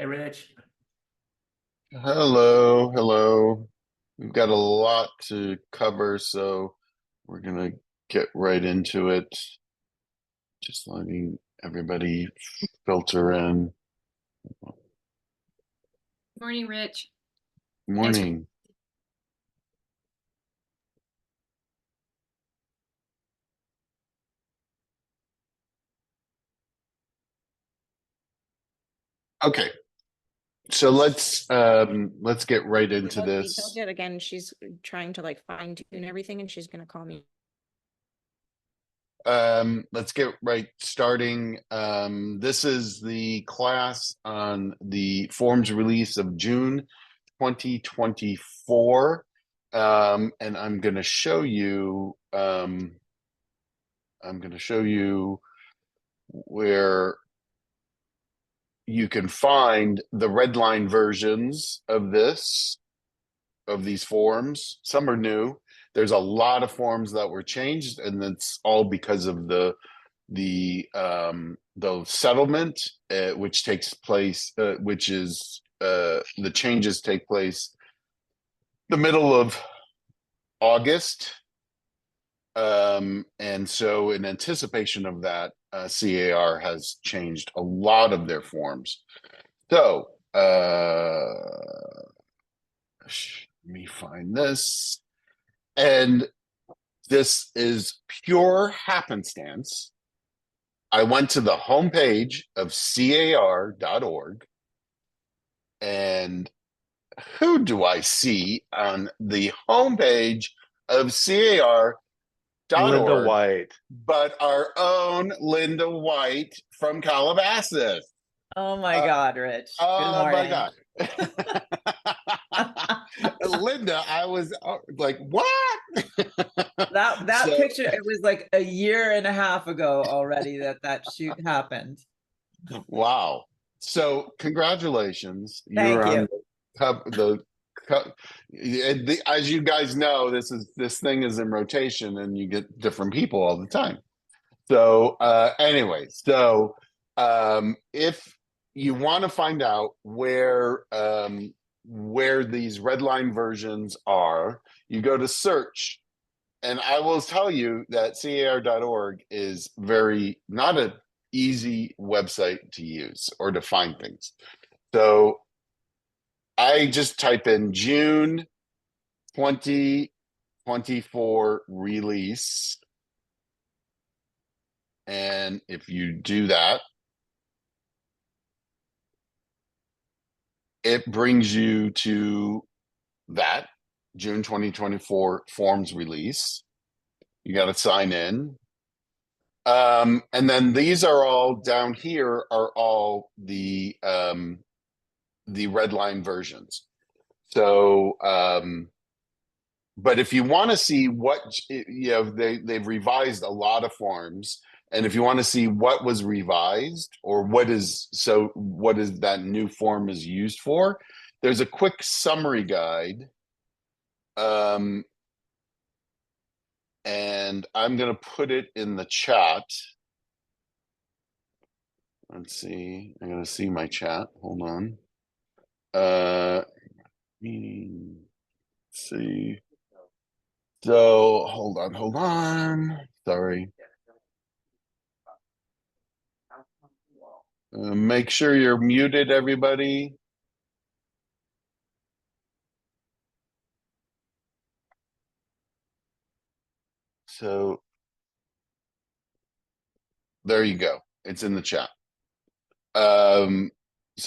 Hey, Rich. Hello, hello. We've got a lot to cover, so we're gonna get right into it. Just letting everybody filter in. Morning, Rich. Thanks for Morning. Okay, so let's get right into without details this. yet. Again, she's trying to like fine tune everything and she's gonna call me. Let's get right starting. This is the class on the forms release of June 2024. And I'm going to show you where you can find the red line versions of these forms. Some are new. There's a lot of forms that were changed, and that's all because of the settlement, which takes place, which is the changes take place the middle of August. And so in anticipation of that, CAR has changed a lot of their forms. So let me find this. And this is pure happenstance. I went to the homepage of car.org, and who do I see on the homepage of car.org Linda White. but our own Linda White from Calabasas? Oh my Uh, God, Rich. Good oh my morning. God. Linda, I was like, what? That So, picture, it was like a year and a half ago already that shoot happened. wow. So congratulations. You're Thank on you. as you guys know, this thing is in rotation and you get different people all the time. So anyway, if you want to find out where these red line versions are, you go to search. And I will tell you that car.org is not an easy website to use or to find things. So I just type in June 2024 release. And if you do that, it brings you to that June 2024 forms release. You got to sign in. And then these are all down here are all the red line versions. So, but if you want to see they've revised a lot of forms. And if you want to see what was revised or what is that new form is used for, there's a quick summary guide. And I'm going to put it in the chat. Let's see. I'm going to see my chat. Hold on. Let's see. So hold on. Sorry. Make sure you're muted, everybody. So there you go. It's in the chat. So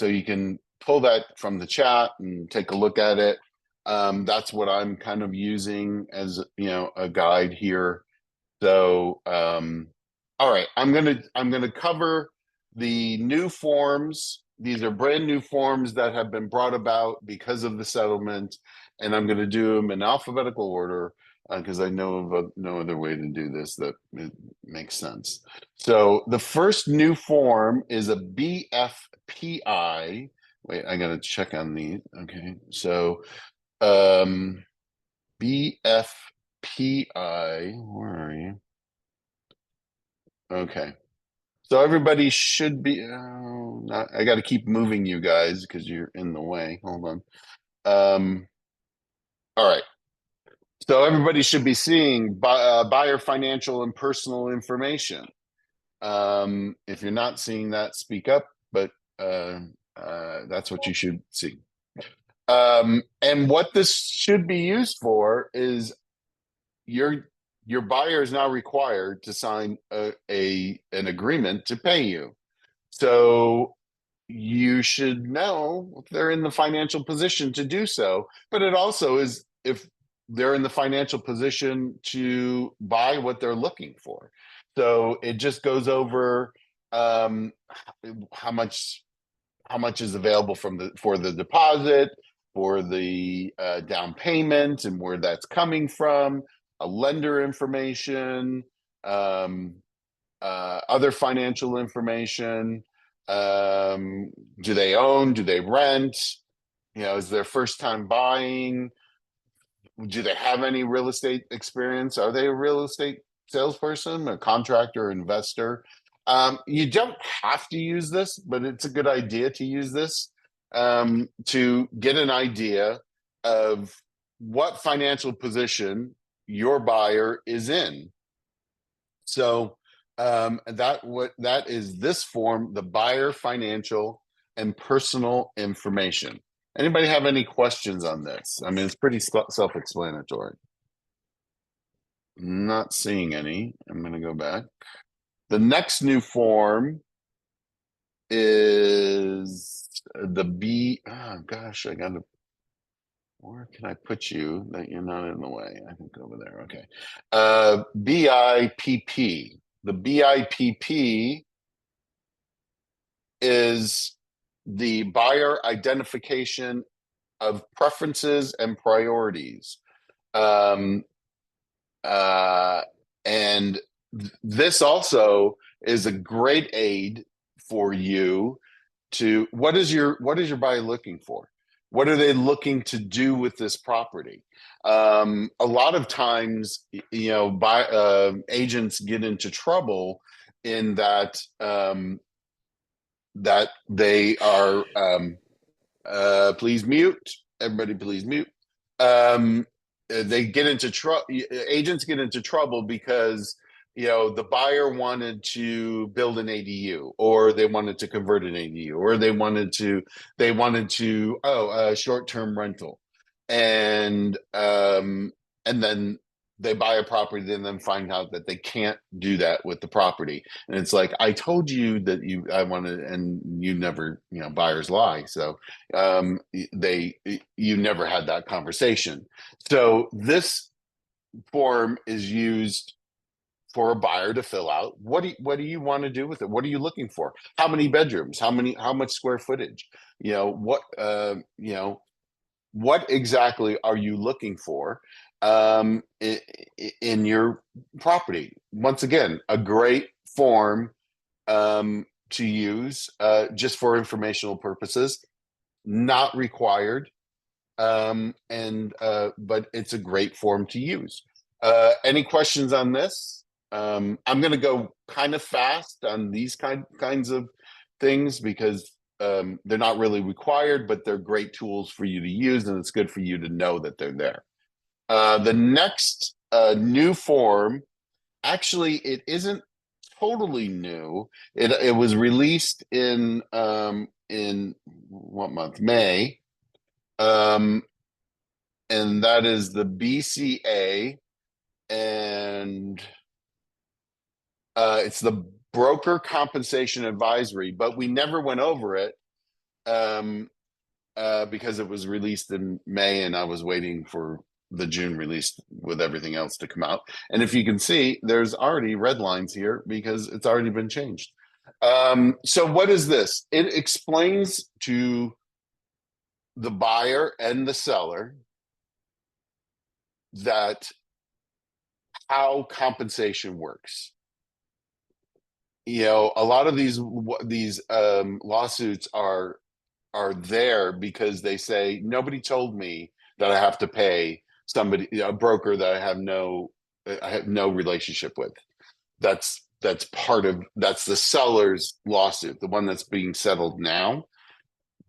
you can pull that from the chat and take a look at it. That's what I'm kind of using as a guide here. So all right, I'm gonna cover the new forms. These are brand new forms that have been brought about because of the settlement, and I'm gonna do them in alphabetical order because I know of no other way to do this that it makes sense. So the first new form is a BFPI. Wait, I gotta check on these. Okay, so BFPI, where are you? Okay. So everybody should be, I got to keep moving you guys because you're in the way. Hold on. All right. So everybody should be seeing buyer financial and personal information. If you're not seeing that, speak up, but that's what you should see. And what this should be used for is your buyer is now required to sign an agreement to pay you. So you should know if they're in the financial position to do so, but it also is if they're in the financial position to buy what they're looking for. So it just goes over how much is available for the deposit, for the down payment, and where that's coming from, a lender information, other financial information. Do they own? Do they rent? Is their first time buying? Do they have any real estate experience? Are they a real estate salesperson, a contractor, investor? You don't have to use this, but it's a good idea to use this to get an idea of what financial position your buyer is in. So that is this form, the buyer financial and personal information. Anybody have any questions on this? I mean, it's pretty self-explanatory. Not seeing any. I'm going to go back. The next new form is the B. Oh, gosh, where can I put you that you're not in the way? I think over there. Okay. BIPP. The BIPP is the buyer identification of preferences and priorities. And this also is a great aid for you to what is your buyer looking for? What are they looking to do with this property? A lot of times, agents get into trouble in that that they are please mute. Everybody, please mute. They get into trouble. Agents get into trouble because the buyer wanted to build an ADU, or they wanted to convert an ADU, or they wanted to short-term rental, and then they buy a property and then find out that they can't do that with the property. And it's like, I told you that I wanted, and you never, buyers lie. So you never had that conversation. So this form is used for a buyer to fill out. What do you want to do with it? What are you looking for? How many bedrooms? How much square footage? What exactly are you looking for in your property? Once again, a great form to use just for informational purposes, not required, but it's a great form to use. Any questions on this? I'm going to go kind of fast on these kinds of things because they're not really required, but they're great tools for you to use, and it's good for you to know that they're there. The next new form, actually, it isn't totally new. It was released in what month? May. And that is the BCA, and it's the broker compensation advisory, but we never went over it because it was released in May, and I was waiting for the June release with everything else to come out. And if you can see, there's already red lines here because it's already been changed. So what is this? It explains to the buyer and the seller that how compensation works. A lot of these lawsuits are there because they say nobody told me that I have to pay somebody, a broker that I have no relationship with. That's that's the seller's lawsuit, the one that's being settled now.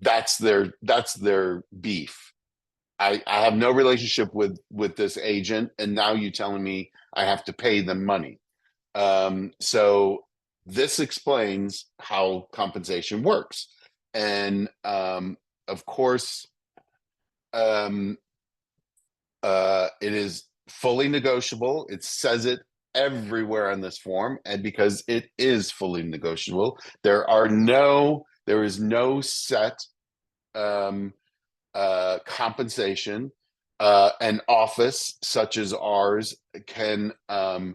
That's their beef. I have no relationship with this agent, and now you telling me I have to pay them money. So this explains how compensation works. And of course, it is fully negotiable. It says it everywhere on this form, and because it is fully negotiable, there is no set compensation. An office such as ours can have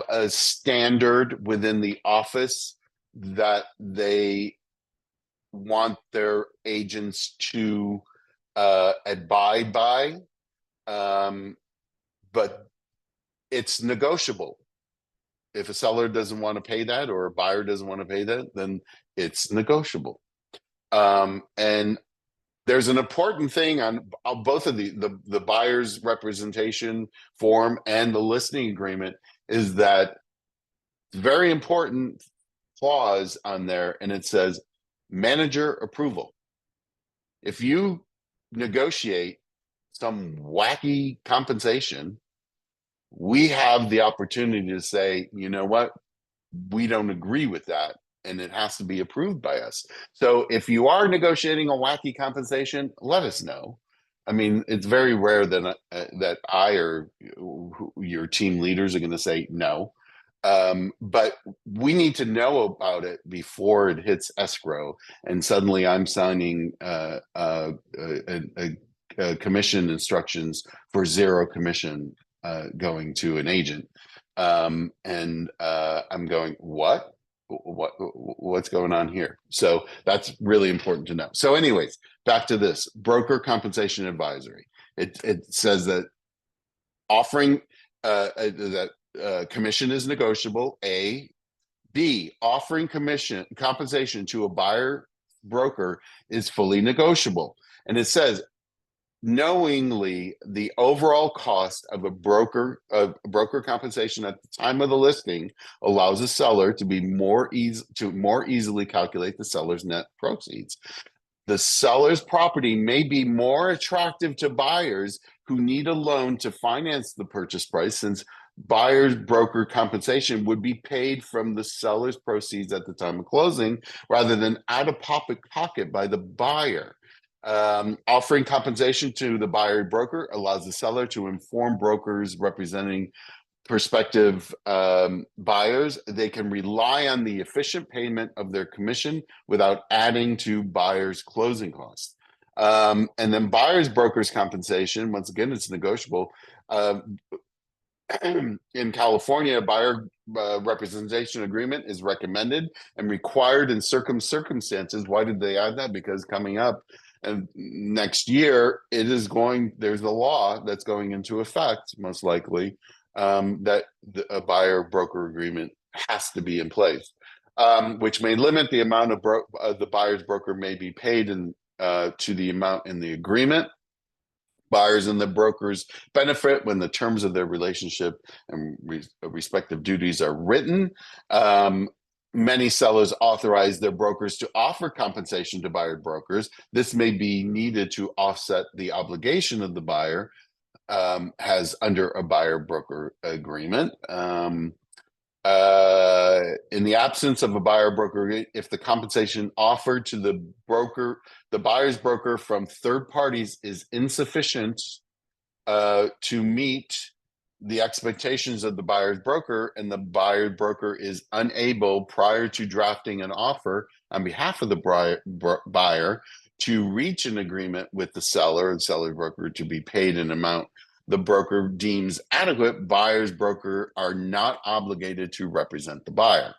a standard within the office that they want their agents to abide by, but it's negotiable. If a seller doesn't want to pay that, or a buyer doesn't want to pay that, then it's negotiable. And there's an important thing on both of the buyer's representation form and the listing agreement, is that very important clause on there, and it says manager approval. If you negotiate some wacky compensation, we have the opportunity to say, you know what, we don't agree with that, and it has to be approved by us. So if you are negotiating a wacky compensation, let us know. I mean, it's very rare that I or your team leaders are going to say no. But we need to know about it before it hits escrow, and suddenly I'm signing commission instructions for zero commission going to an agent. And I'm going, what's going on here? So that's really important to know. So anyways, back to this broker compensation advisory. It says that offering that commission is negotiable. A. B. Offering compensation to a buyer broker is fully negotiable. And it says, knowingly, the overall cost of a broker compensation at the time of the listing allows a seller to more easily calculate the seller's net proceeds. The seller's property may be more attractive to buyers who need a loan to finance the purchase price, since buyer's broker compensation would be paid from the seller's proceeds at the time of closing, rather than out of pocket by the buyer. Offering compensation to the buyer broker allows the seller to inform brokers representing prospective buyers they can rely on the efficient payment of their commission without adding to buyers' closing costs. And then buyer's broker's compensation, once again, it's negotiable. In California, a buyer representation agreement is recommended and required in circumstances. Why did they add that? Because coming up and next year, there's a law that's going into effect, most likely, that a buyer broker agreement has to be in place, which may limit the amount of the buyer's broker may be paid to the amount in the agreement. Buyers and the brokers benefit when the terms of their relationship and respective duties are written. Many sellers authorize their brokers to offer compensation to buyer brokers. This may be needed to offset the obligation of the buyer has under a buyer broker agreement. In the absence of a buyer broker, if the compensation offered to the buyer's broker from third parties is insufficient to meet the expectations of the buyer's broker, and the buyer's broker is unable prior to drafting an offer on behalf of the buyer to reach an agreement with the seller and seller broker to be paid an amount the broker deems adequate, buyer's broker are not obligated to represent the buyer.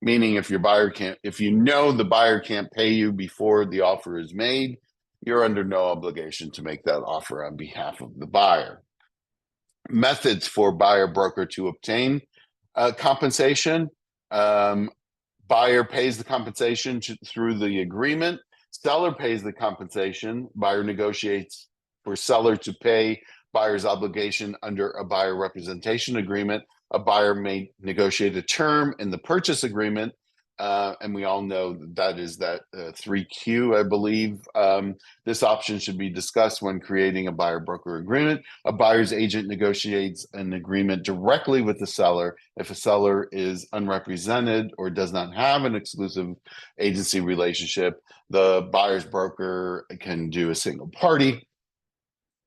Meaning, if you know the buyer can't pay you before the offer is made, you're under no obligation to make that offer on behalf of the buyer. Methods for buyer broker to obtain compensation. Buyer pays the compensation through the agreement. Seller pays the compensation. Buyer negotiates for seller to pay buyer's obligation under a buyer representation agreement. a buyer may negotiate a term in the purchase agreement, and we all know that is that 3Q, I believe. This option should be discussed when creating a buyer-broker agreement. A buyer's agent negotiates an agreement directly with the seller. If a seller is unrepresented or does not have an exclusive agency relationship, the buyer's broker can do a single party.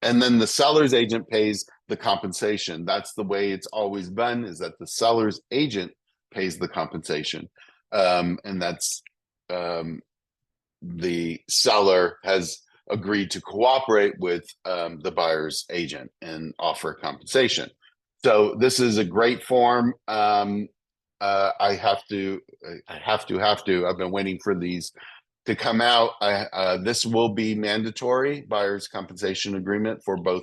And then the seller's agent pays the compensation. That's the way it's always been, is that the seller's agent pays the compensation. And that's the seller has agreed to cooperate with the buyer's agent and offer compensation. So this is a great form. I've been waiting for these to come out. This will be mandatory buyer's compensation agreement for both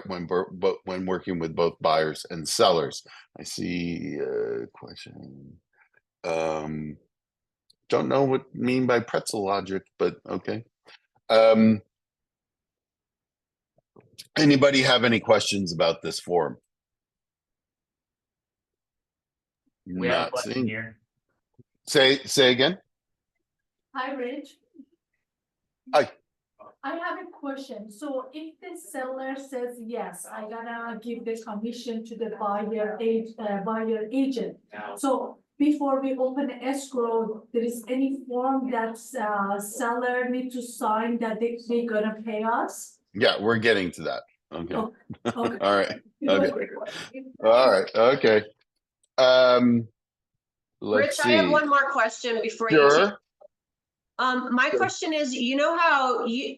when working with both buyers and sellers. I see a question. Don't know what you mean by pretzel logic, but okay. Anybody have any questions about this form? We have a Not question seeing. here. Say again. Hi, Rich. Hi. I have a question. So if the seller says, yes, I gotta give the commission to the buyer agent. So before we open the escrow, there is any form that seller need to sign that they gonna pay us? Yeah, we're getting to that. Okay. Oh, okay. All right. Okay. All right. Okay. Let's Rich, I have see. one more question before you take. Sure. My Sure. question is, you know how you,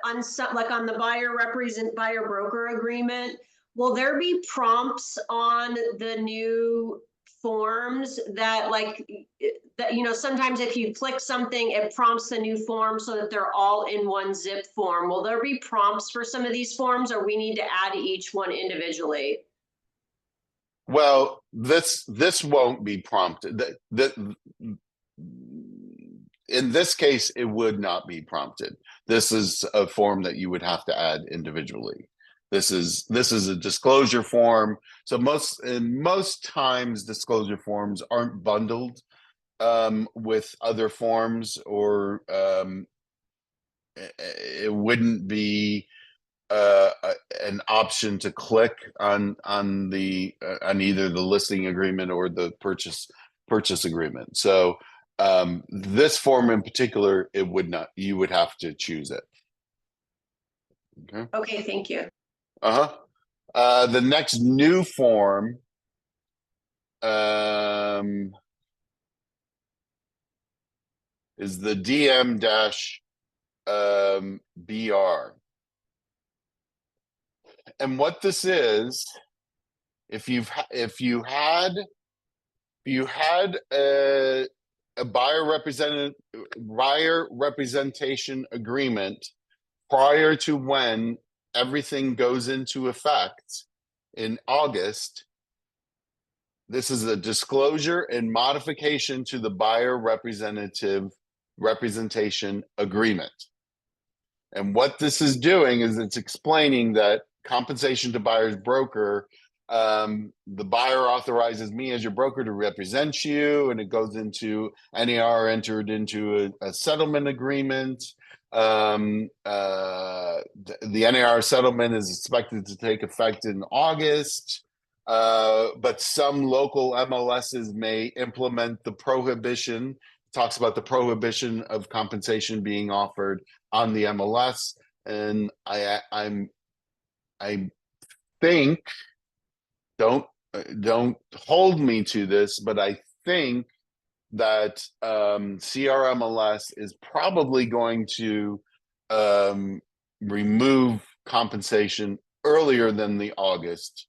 on some, like on the buyer broker agreement, will there be prompts on the new forms that sometimes if you click something, it prompts the new form so that they're all in one zip form. Will there be prompts for some of these forms, or we need to add each one individually? Well, this won't be prompted. In this case, it would not be prompted. This is a form that you would have to add individually. This is a disclosure form. So most times disclosure forms aren't bundled with other forms, or it wouldn't be an option to click on either the listing agreement or the purchase agreement. So this form in particular, you would have to choose it. Okay. Okay, thank you. The next new form is the DM-BR. And what this is, if you had a buyer representation agreement prior to when everything goes into effect in August, this is a disclosure and modification to the buyer representation agreement. And what this is doing is it's explaining that compensation to buyer's broker, the buyer authorizes me as your broker to represent you, and it goes into NAR entered into a settlement agreement. The NAR settlement is expected to take effect in August, but some local MLSs may implement the prohibition. It talks about the prohibition of compensation being offered on the MLS, and I think, don't hold me to this, but I think that CRMLS is probably going to remove compensation earlier than the August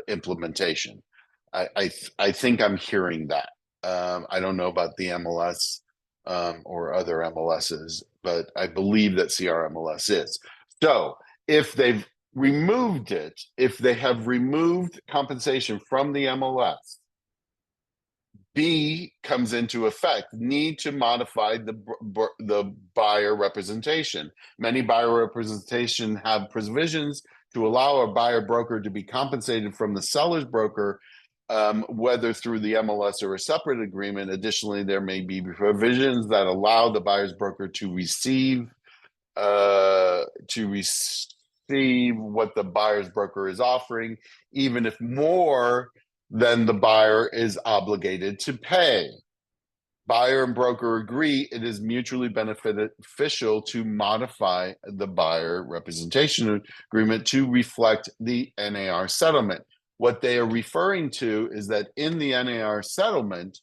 implementation. I think I'm hearing that. I don't know about the MLS or other MLSs, but I believe that CRMLS is. So if they've removed it, if they have removed compensation from the MLS, B comes into effect, need to modify the buyer representation. Many buyer representation have provisions to allow a buyer broker to be compensated from the seller's broker, whether through the MLS or a separate agreement. Additionally, there may be provisions that allow the buyer's broker to receive what the buyer's broker is offering, even if more than the buyer is obligated to pay. Buyer and broker agree it is mutually beneficial to modify the buyer representation agreement to reflect the NAR settlement. What they are referring to is that in the NAR settlement,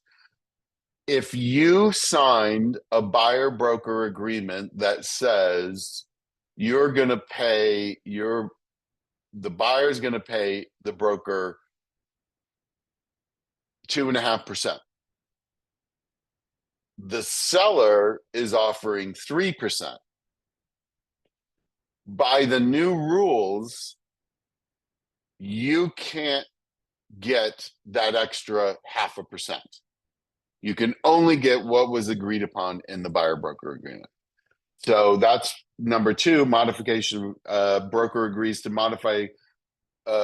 if you signed a buyer broker agreement that says you're going to pay the buyer's going to pay the broker 2.5%. The seller is offering 3%. By the new rules, you can't get that extra 0.5%. You can only get what was agreed upon in the buyer broker agreement. So that's number 2, modification. Broker agrees to modify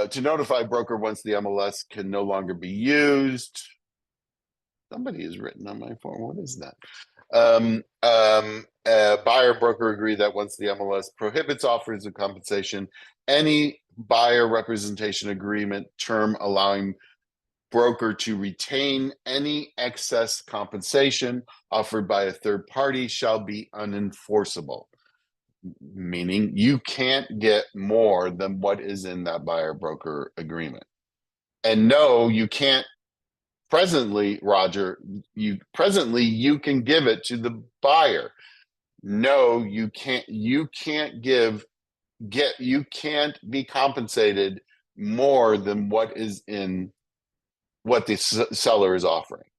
to notify broker once the MLS can no longer be used. Somebody has written on my form. What is that? Buyer broker agree that once the MLS prohibits offers of compensation, any buyer representation agreement term allowing broker to retain any excess compensation offered by a third party shall be unenforceable. Meaning you can't get more than what is in that buyer broker agreement. And no, you can't presently, Roger, you can give it to the buyer. No, you can't be compensated more than what is in what the seller is offering.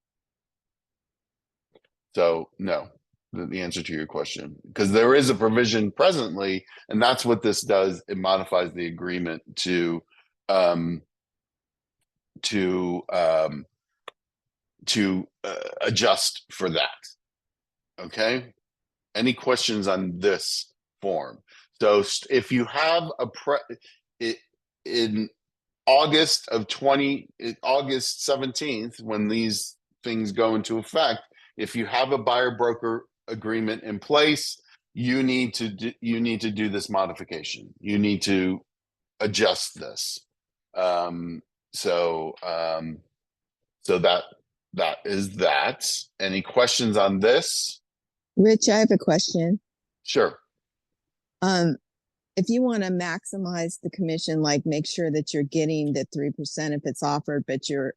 So no, the answer to your question, because there is a provision presently, and that's what this does. It modifies the agreement to adjust for that. Okay. Any questions on this form? So if you have in August 17th, when these things go into effect, if you have a buyer broker agreement in place, you need to do this modification. You need to adjust this. So that is that. Any questions on this? Rich, I have a question. Sure. If you want to maximize the commission, like make sure that you're getting the 3% if it's offered, but you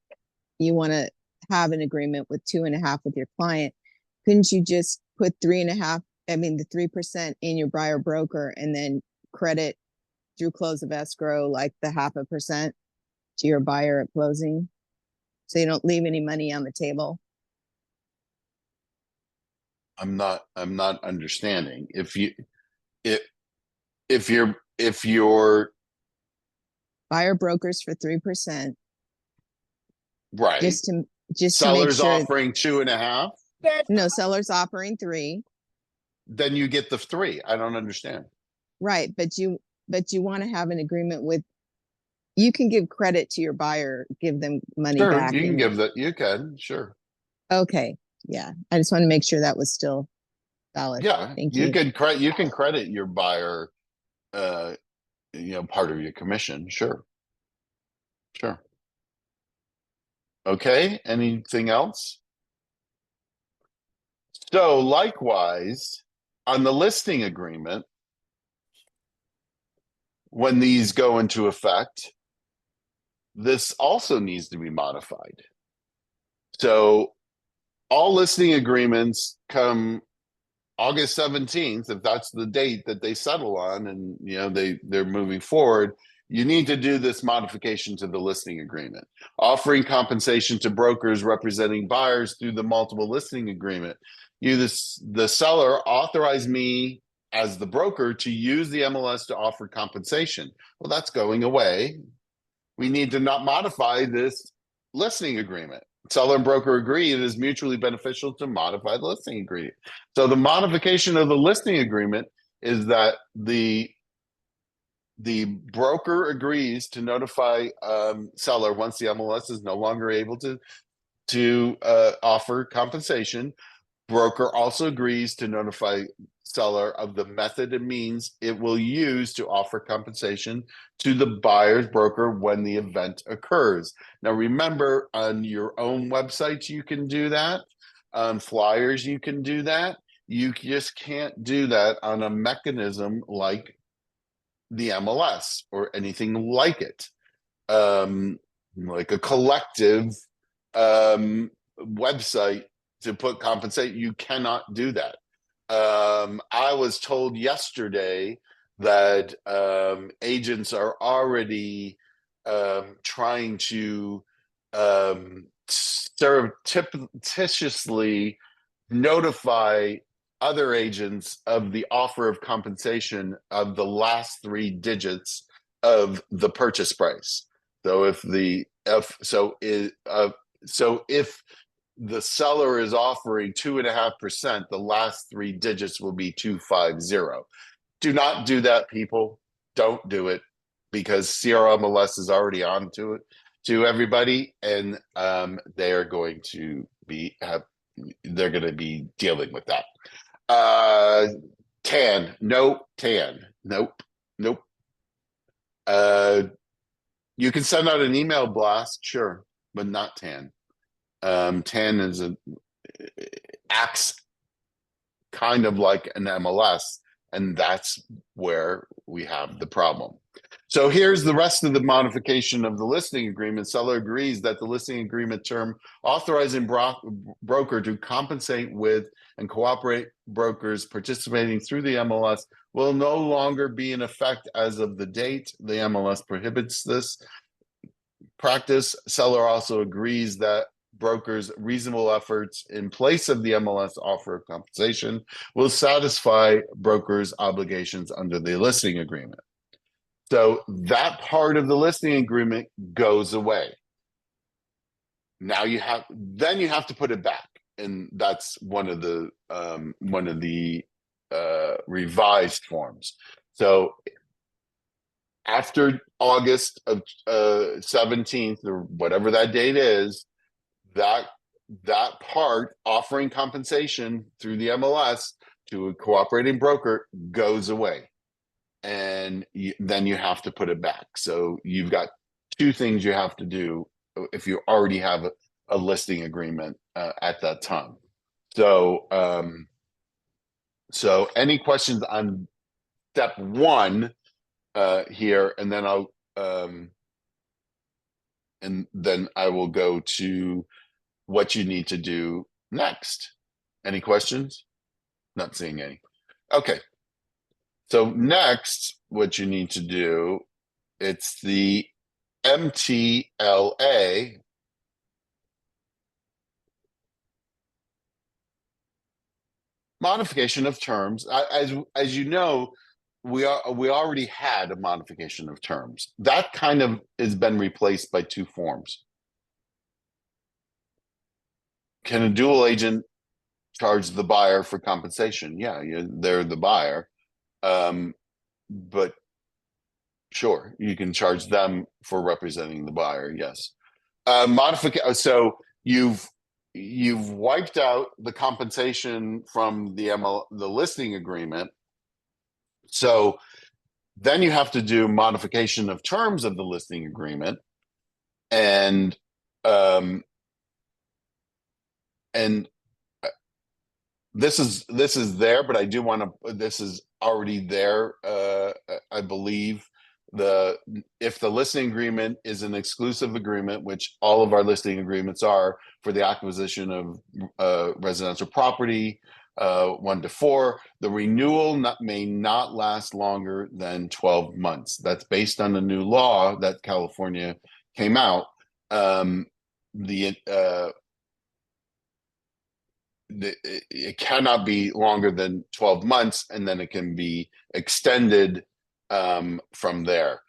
want to have an agreement with 2.5 with your client, couldn't you just put 3.5, the 3% in your buyer broker and then credit through close of escrow, like the 0.5% to your buyer at closing? So you don't leave any money on the table? I'm not understanding. If your buyer brokers for 3%, right, just to seller's make sure offering 2.5. No, seller's offering 3. Then you get the 3. I don't understand. Right, but you want to have an agreement with. You can give credit to your buyer, give them money Sure, back. you can give that. You can, sure. Okay, yeah. I just want to make sure that was still valid. Yeah, Thank you. you can credit your buyer, part of your commission. Sure. Okay. Anything else? So likewise, on the listing agreement, when these go into effect, this also needs to be modified. So all listing agreements come August 17th, if that's the date that they settle on, and they're moving forward, you need to do this modification to the listing agreement. Offering compensation to brokers representing buyers through the multiple listing agreement. The seller authorized me as the broker to use the MLS to offer compensation. Well, that's going away. We need to not modify this listing agreement. seller and broker agree it is mutually beneficial to modify the listing agreement. So the modification of the listing agreement is that the broker agrees to notify seller once the MLS is no longer able to offer compensation. Broker also agrees to notify seller of the method and means it will use to offer compensation to the buyer's broker when the event occurs. Now, remember, on your own websites, you can do that. On flyers, you can do that. You just can't do that on a mechanism like the MLS or anything like it. Like a collective website to put compensate, you cannot do that. I was told yesterday that agents are already trying to surreptitiously notify other agents of the offer of compensation of the last 3 digits of the purchase price. So if the seller is offering 2.5%, the last 3 digits will be 250. Do not do that, people. Don't do it, because CRMLS is already on to it to everybody, and they're going to be dealing with that. TAN, nope. You can send out an email blast, sure, but not TAN. TAN acts kind of like an MLS, and that's where we have the problem. So here's the rest of the modification of the listing agreement. Seller agrees that the listing agreement term authorizing broker to compensate with and cooperate brokers participating through the MLS will no longer be in effect as of the date the MLS prohibits this practice. Seller also agrees that brokers' reasonable efforts in place of the MLS offer of compensation will satisfy brokers' obligations under the listing agreement. So that part of the listing agreement goes away. Now you have to put it back, and that's one of the revised forms. So after August of 17th or whatever that date is, that part offering compensation through the MLS to a cooperating broker goes away, and then you have to put it back. So you've got 2 things you have to do if you already have a listing agreement at that time. So so any questions on step 1 here, and then I will go to what you need to do next. Any questions? Not seeing any. Okay. So next, what you need to do, it's the MTLA. Modification of terms. As you know, we already had a modification of terms. That kind of has been replaced by 2 forms. Can a dual agent charge the buyer for compensation? Yeah, they're the buyer. But sure, you can charge them for representing the buyer, yes. Modification. So you've wiped out the compensation from the listing agreement. So then you have to do modification of terms of the listing agreement, and this is there, but I do want to. This is already there. I believe if the listing agreement is an exclusive agreement, which all of our listing agreements are for the acquisition of residential property, 1 to 4, the renewal may not last longer than 12 months. That's based on the new law that California came out. It cannot be longer than 12 months, and then it can be extended from there.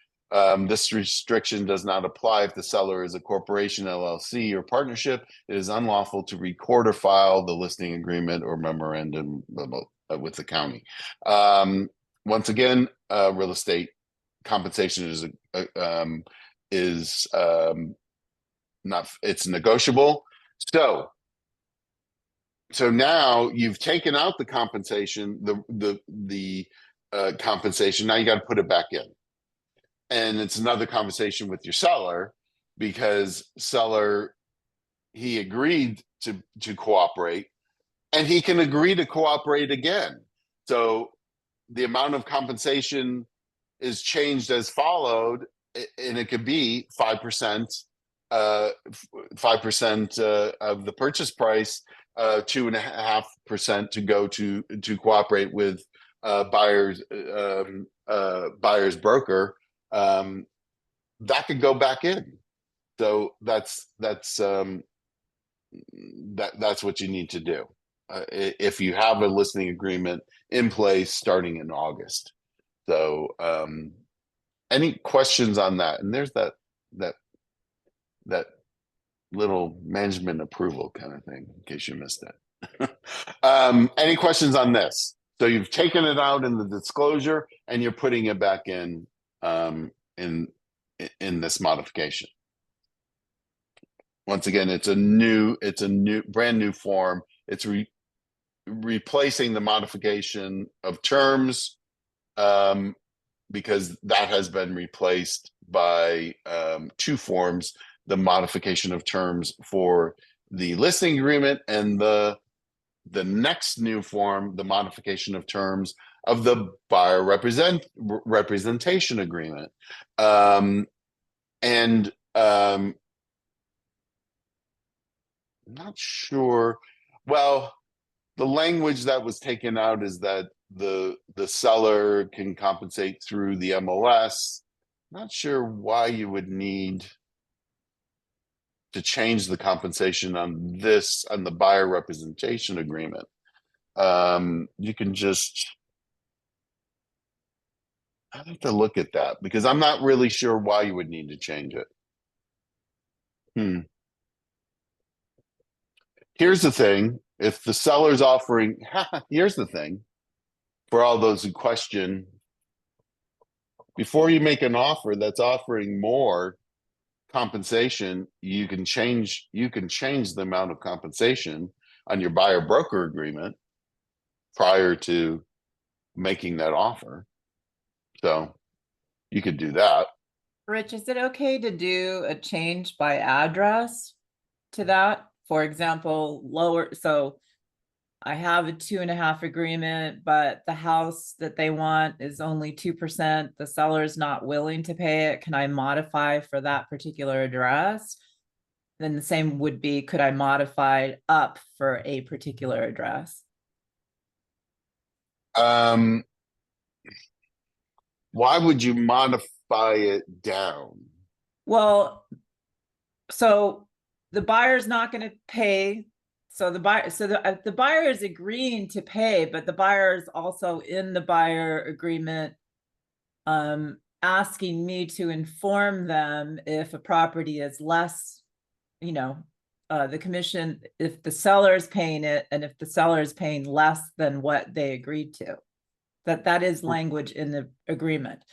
This restriction does not apply if the seller is a corporation, LLC, or partnership. It is unlawful to record or file the listing agreement or memorandum with the county. Once again, real estate compensation is not, it's negotiable. So now you've taken out the compensation, the compensation. Now you got to put it back in, and it's another conversation with your seller, because seller, he agreed to cooperate, and he can agree to cooperate again. So the amount of compensation is changed as followed, and it could be 5%, 5% of the purchase price, 2.5% to go to cooperate with buyer's broker. That could go back in. So that's what you need to do if you have a listing agreement in place starting in August. So any questions on that? And there's that little management approval kind of thing, in case you missed it. Any questions on this? So you've taken it out in the disclosure, and you're putting it back in this modification. Once again, it's a brand new form. It's replacing the modification of terms, because that has been replaced by two forms: the modification of terms for the listing agreement, and the next new form, the modification of terms of the buyer representation agreement. Not sure. Well, the language that was taken out is that the seller can compensate through the MLS. Not sure why you would need to change the compensation on the buyer representation agreement. You can just, I have to look at that, because I'm not really sure why you would need to change it. Here's the thing: if the seller's offering, here's the thing for all those who question, before you make an offer that's offering more compensation, you can change the amount of compensation on your buyer broker agreement prior to making that offer. So you could do that. Rich, is it okay to do a change by address to that? For example, so I have a 2.5 agreement, but the house that they want is only 2%. The seller's not willing to pay it. Can I modify for that particular address? Then the same would be, could I modify up for a particular address? Why would you modify it down? Well, so the buyer's not going to pay. So the buyer is agreeing to pay, but the buyer is also in the buyer agreement, asking me to inform them if a property is less, the commission, if the seller is paying it, and if the seller is paying less than what they agreed to. That is language in the agreement.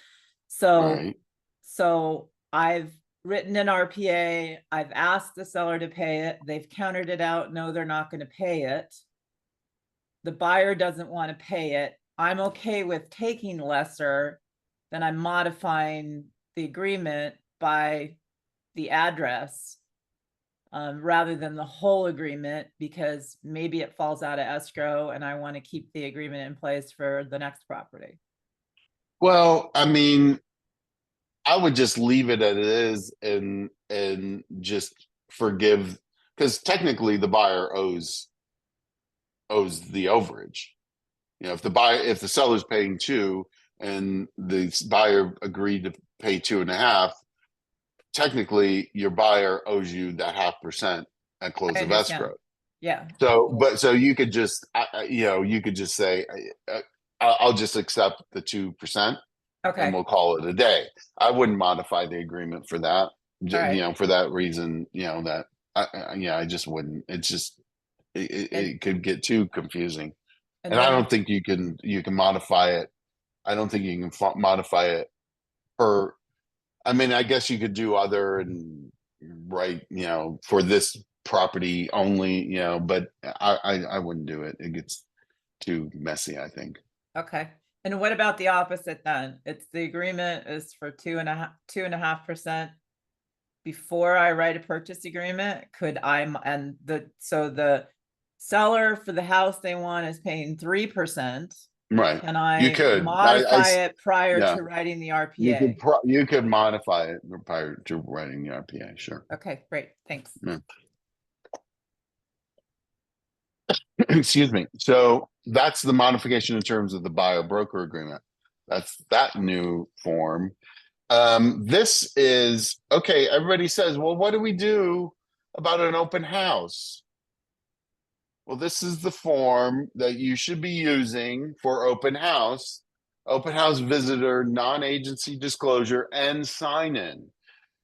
So, Right. So I've written an RPA. I've asked the seller to pay it. They've countered it out. No, they're not going to pay it. The buyer doesn't want to pay it. I'm okay with taking lesser, then I'm modifying the agreement by the address, rather than the whole agreement, because maybe it falls out of escrow and I want to keep the agreement in place for the next property. Well, I mean, I would just leave it as it is and just forgive, because technically the buyer owes the overage. If the seller's paying 2 and the buyer agreed to pay 2.5, technically your buyer owes you that 0.5% at close of escrow. Yeah. So you could just, you could just say, I'll just accept the 2%. Okay, we'll call it a day. I wouldn't modify the agreement for that. Alright. You know, for that reason, you know, that I just wouldn't. It's just it could get too confusing. And I then- don't think you can modify it. I don't think you can modify it per. I mean, I guess you could do other and right, you know, for this property only, you know, but I wouldn't do it. It gets too messy, I think. Okay, and what about the opposite then? It's the agreement is for 2.5% before I write a purchase agreement, could so the seller for the house they want is paying 3%. Right. Can You I could. modify it prior yeah. to writing the You RPA? could you could modify it prior to writing the RPA, sure. Okay, great, thanks. Excuse me. So that's the modification in terms of the buyer broker agreement. That's that new form. This is okay. Everybody says, well, what do we do about an open house? Well, this is the form that you should be using for open house visitor, non-agency disclosure, and sign-in.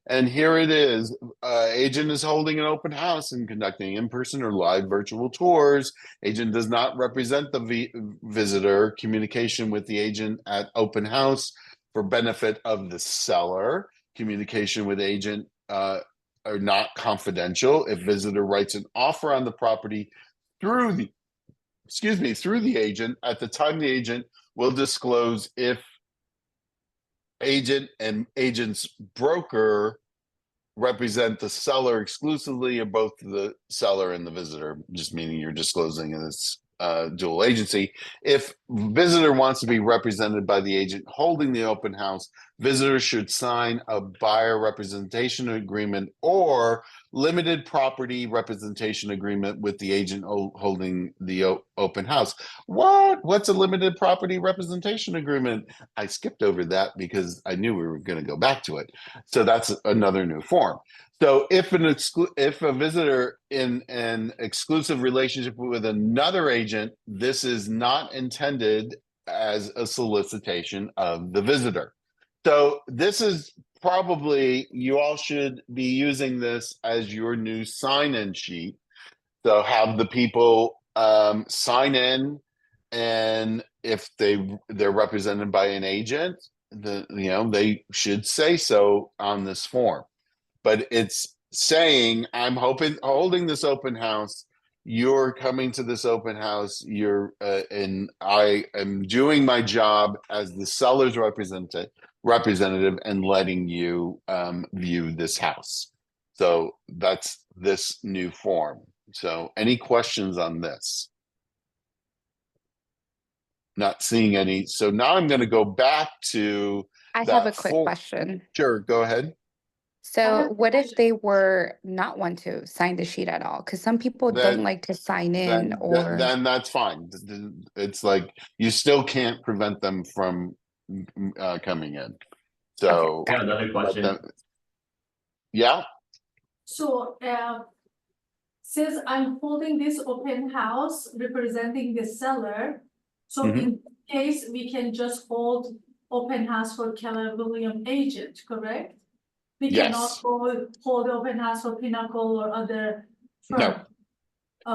And here it is. Agent is holding an open house and conducting in-person or live virtual tours. Agent does not represent the visitor. Communication with the agent at open house for benefit of the seller. Communication with agent are not confidential. If visitor writes an offer on the property through the agent, at the time the agent will disclose if agent and agent's broker represent the seller exclusively or both the seller and the visitor, just meaning you're disclosing in this dual agency. If visitor wants to be represented by the agent holding the open house, visitor should sign a buyer representation agreement or limited property representation agreement with the agent holding the open house. What's a limited property representation agreement? I skipped over that because I knew we were going to go back to it. So that's another new form. So if a visitor in an exclusive relationship with another agent, this is not intended as a solicitation of the visitor. So this is probably, you all should be using this as your new sign-in sheet. So have the people sign in, and if they're represented by an agent, they should say so on this form. But it's saying, I'm holding this open house. You're coming to this open house. And I am doing my job as the seller's representative and letting you view this house. So that's this new form. So any questions on this? Not seeing any. So now I'm going to go back to I that have a quick form. question. Sure, go ahead. So what if they were not want to sign the sheet at all? Because some people Then- don't like to sign in then that's fine. It's like you still can't prevent them from coming in. So Okay, I got another question. yeah, So, says I'm holding this open house representing the seller. So Mhm. in case we can just hold open house for Keller Williams agent, correct? We cannot Yes. hold open house for Pinnacle or other No. firm.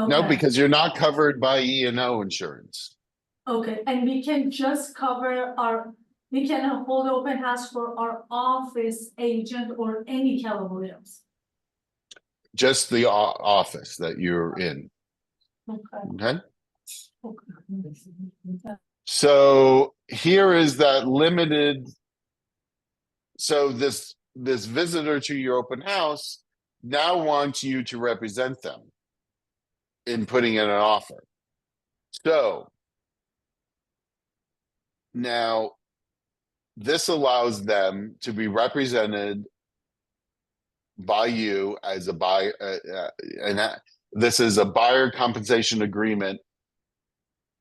No, Okay. because you're not covered by E&O insurance. Okay, and we can just we can hold open house for our office agent or any Keller Williams. Just the office that you're in. Okay. Okay. So here is that limited. So this visitor to your open house now wants you to represent them in putting in an offer. So now this allows them to be represented by you as a buyer, this is a buyer compensation agreement,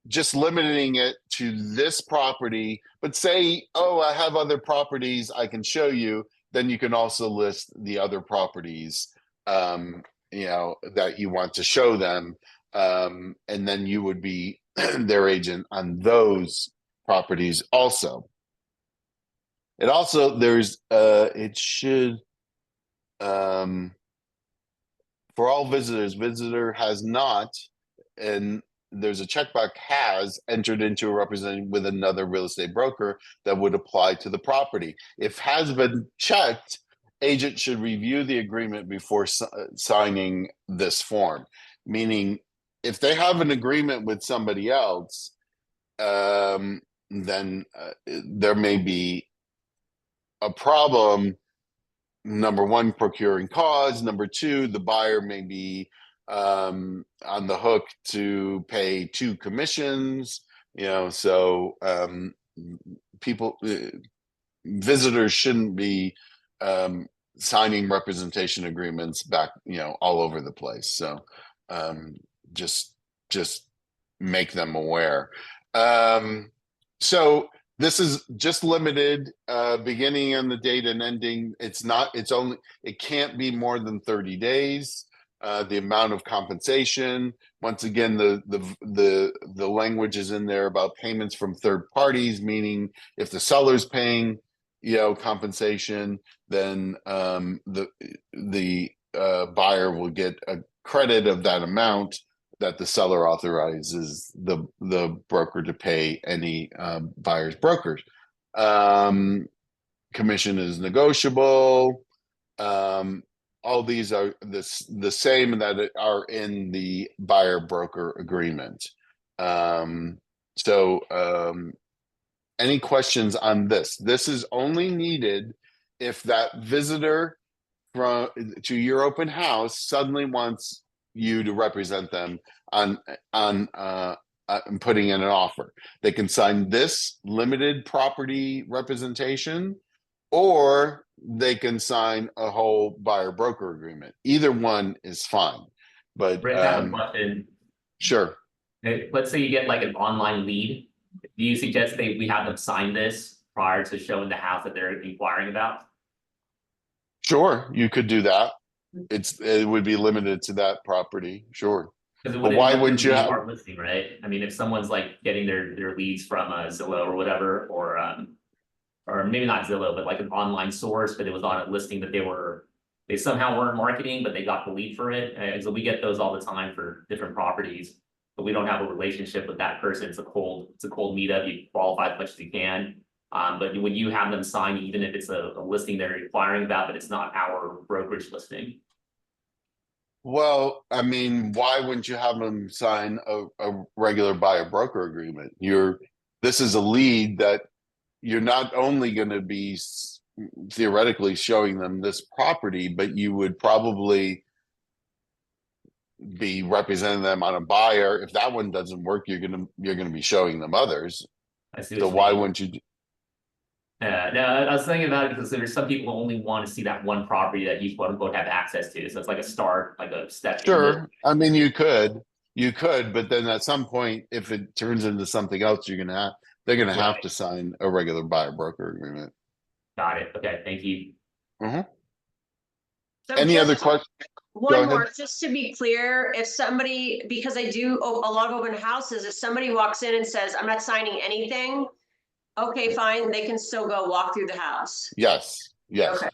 just limiting it to this property. But say, oh, I have other properties I can show you, then you can also list the other properties that you want to show them, and then you would be their agent on those properties also. It also, there's, it should, for all visitors, visitor has not, and there's a checkbox, has entered into a representative with another real estate broker that would apply to the property. If has been checked, agent should review the agreement before signing this form. Meaning, if they have an agreement with somebody else, then there may be a problem. Number one, procuring cause. Number two, the buyer may be on the hook to pay 2 commissions. So people, visitors shouldn't be signing representation agreements back, all over the place. So just make them aware. So this is just limited, beginning on the date and ending. It can't be more than 30 days. The amount of compensation, once again, the language is in there about payments from third parties, meaning if the seller's paying, compensation, then the buyer will get a credit of that amount that the seller authorizes the broker to pay any buyer's brokers. Commission is negotiable. All these are the same that are in the buyer broker agreement. Any questions on this? This is only needed if that visitor to your open house suddenly wants you to represent them on putting in an offer. They can sign this limited property representation, or they can sign a whole buyer broker agreement. Either one is fine. But Rick, I have a question. Sure. Let's say you get like an online lead. Do you suggest we have them sign this prior to showing the house that they're inquiring about? Sure, you could do that. It would be limited to that property, sure. But why wouldn't you have our listing, right? I mean, if someone's like getting their leads from Zillow or whatever, or maybe not Zillow, but like an online source, but it was on a listing that they somehow weren't marketing, but they got the lead for it. And so we get those all the time for different properties, but we don't have a relationship with that person. It's a cold meetup. You qualify as much as you can. But when you have them sign, even if it's a listing they're inquiring about, but it's not our brokerage listing. Well, I mean, why wouldn't you have them sign a regular buyer broker agreement? This is a lead that you're not only going to be theoretically showing them this property, but you would probably be representing them on a buyer. If that one doesn't work, you're gonna be showing them others. I see. So why wouldn't you? No, I was thinking about it because there's some people who only want to see that one property that you quote unquote have access to. So it's like a start, like a step. Sure. I mean, you could, but then at some point, if it turns into something else, they're gonna have to sign a regular buyer broker agreement. Got it. Okay, thank you. So Any other questions? One more, just to be clear, if somebody, because I do a lot of open houses, if somebody walks in and says, I'm not signing anything, okay, fine, they can still go walk through the house. Yes. Okay.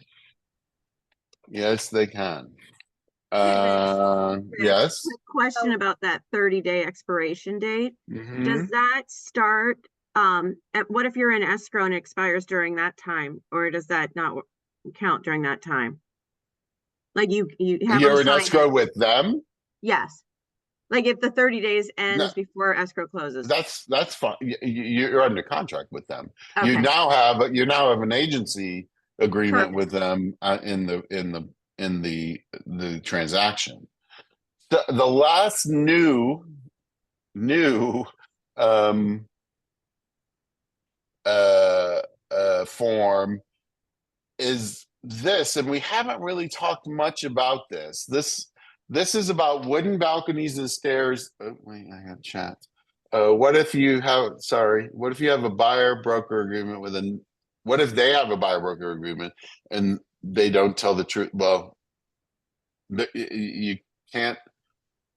Yes, they can. Yes. Question about that 30-day expiration date. Mhm. Does that start what if you're in escrow and it expires during that time, or does that not count during that time? Like you have You're in escrow with them? Yes. Like if the 30 days ends before escrow closes. That's fine. You're under contract with them. Okay. You now have an agency agreement with them in the transaction. The last new form is this, and we haven't really talked much about this. This is about wooden balconies and stairs. Oh, wait, I got chat. What if you have a buyer broker agreement what if they have a buyer broker agreement and they don't tell the truth? Well, you can't,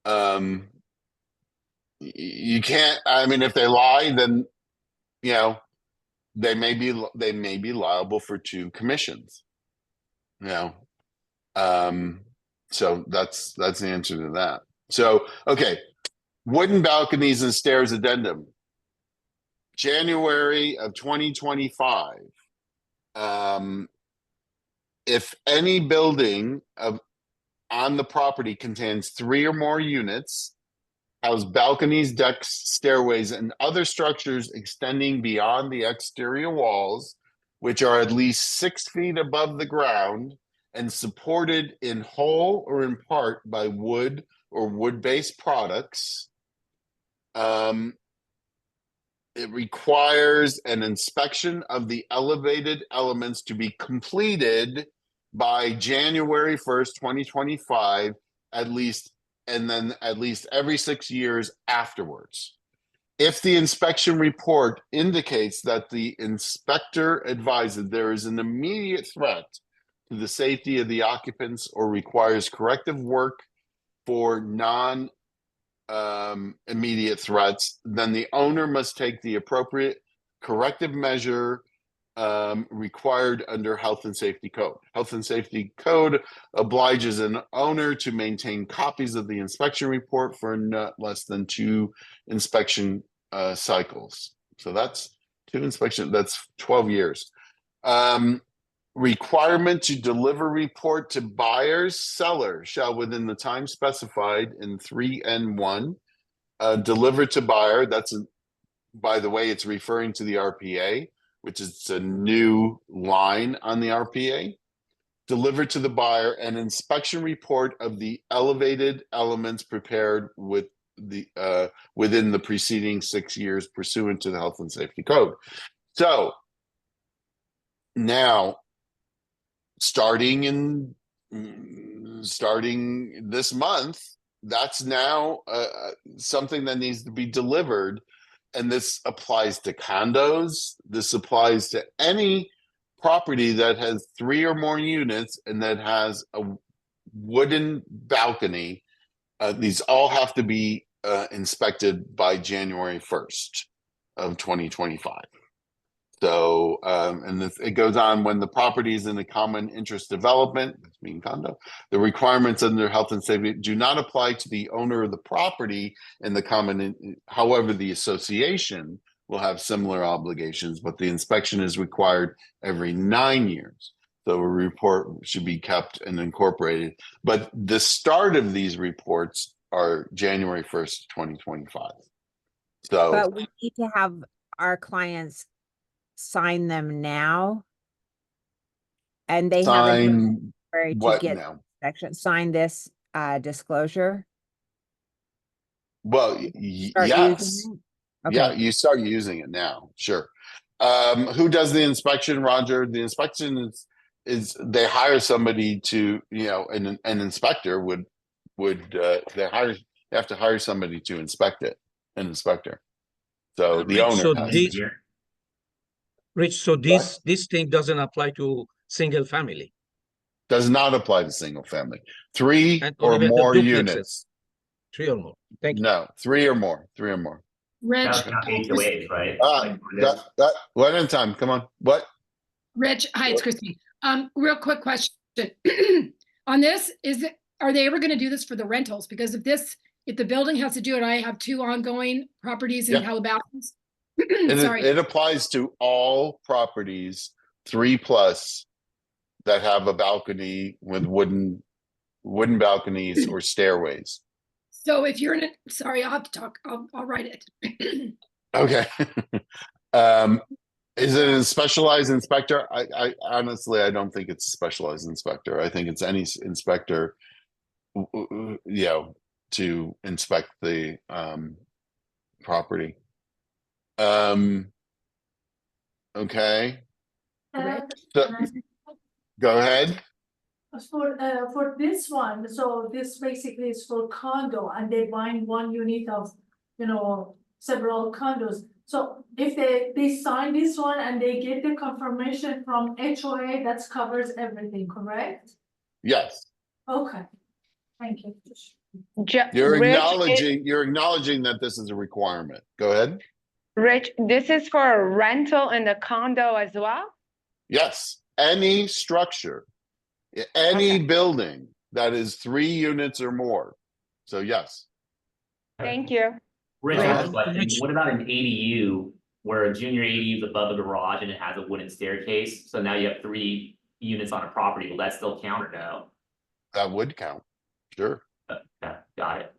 I mean, if they lie, then, they may be liable for 2 commissions. You know, so that's the answer to that. So, okay, wooden balconies and stairs addendum. January of 2025. If any building on the property contains 3 or more units, has balconies, decks, stairways, and other structures extending beyond the exterior walls, which are at least 6 feet above the ground and supported in whole or in part by wood or wood-based products, it requires an inspection of the elevated elements to be completed by January 1st, 2025, and then at least every 6 years afterwards. If the inspection report indicates that the inspector advises there is an immediate threat to the safety of the occupants or requires corrective work for immediate threats, then the owner must take the appropriate corrective measure required under Health and Safety Code. Health and Safety Code obliges an owner to maintain copies of the inspection report for not less than 2 inspection cycles. So that's 2 inspections, that's 12 years. Requirement to deliver report to buyers, seller shall within the time specified in 3N1 deliver to buyer. By the way, it's referring to the RPA, which is a new line on the RPA. Deliver to the buyer an inspection report of the elevated elements prepared with within the preceding 6 years pursuant to the Health and Safety Code. So now, starting this month, that's now something that needs to be delivered. And this applies to condos. This applies to any property that has 3 or more units and that has a wooden balcony. These all have to be inspected by January 1st of 2025. So, and it goes on, when the property is in a common interest development, being condo, the requirements under health and safety do not apply to the owner of the property in the common. However, the association will have similar obligations, but the inspection is required every 9 years. So a report should be kept and incorporated. But the start of these reports are January 1st, 2025. So, But we need to have our clients sign them now. And they have sign to what get now? sign this disclosure. Well, Start yes. using it? Yeah, Okay. you start using it now. Sure. Who does the inspection, Roger? The inspection is they hire somebody to, an inspector they have to hire somebody to inspect it, an inspector. So the owner So has. Rich, so this thing doesn't apply to single family. Does not apply to single family. 3 And or only the more duplexes. units. 3 or more. Thank you. No, 3 or more. 3 or more. Rich, That's not HOAs, right? That one at a time. Come on. What? Rich, hi, it's Christy. Real quick question. On this, are they ever going to do this for the rentals? Because if the building has to do it, I have 2 ongoing properties in Calabasas. Sorry. It applies to all properties 3+ that have a balcony with wooden balconies or stairways. So if you're in it, sorry, I'll have to talk. I'll write it. Okay. Is it a specialized inspector? I honestly, I don't think it's a specialized inspector. I think it's any inspector, to inspect the property. Okay. So, go ahead. For this one, so this basically is for condo and they bind 1 unit of, several condos. So if they sign this one and they get the confirmation from HOA, that covers everything, correct? Yes. Okay, thank you. You're acknowledging that this is a requirement. Go ahead. Rich, this is for a rental in the condo as well? Yes, any structure, any building that is 3 units or more. So yes. Thank you. Rich, I Uh-huh. have a question. What about an ADU where a junior ADU is above a garage and it has a wooden staircase? So now you have 3 units on a property. Will that still count or no? That would count. Sure. Yeah, got it.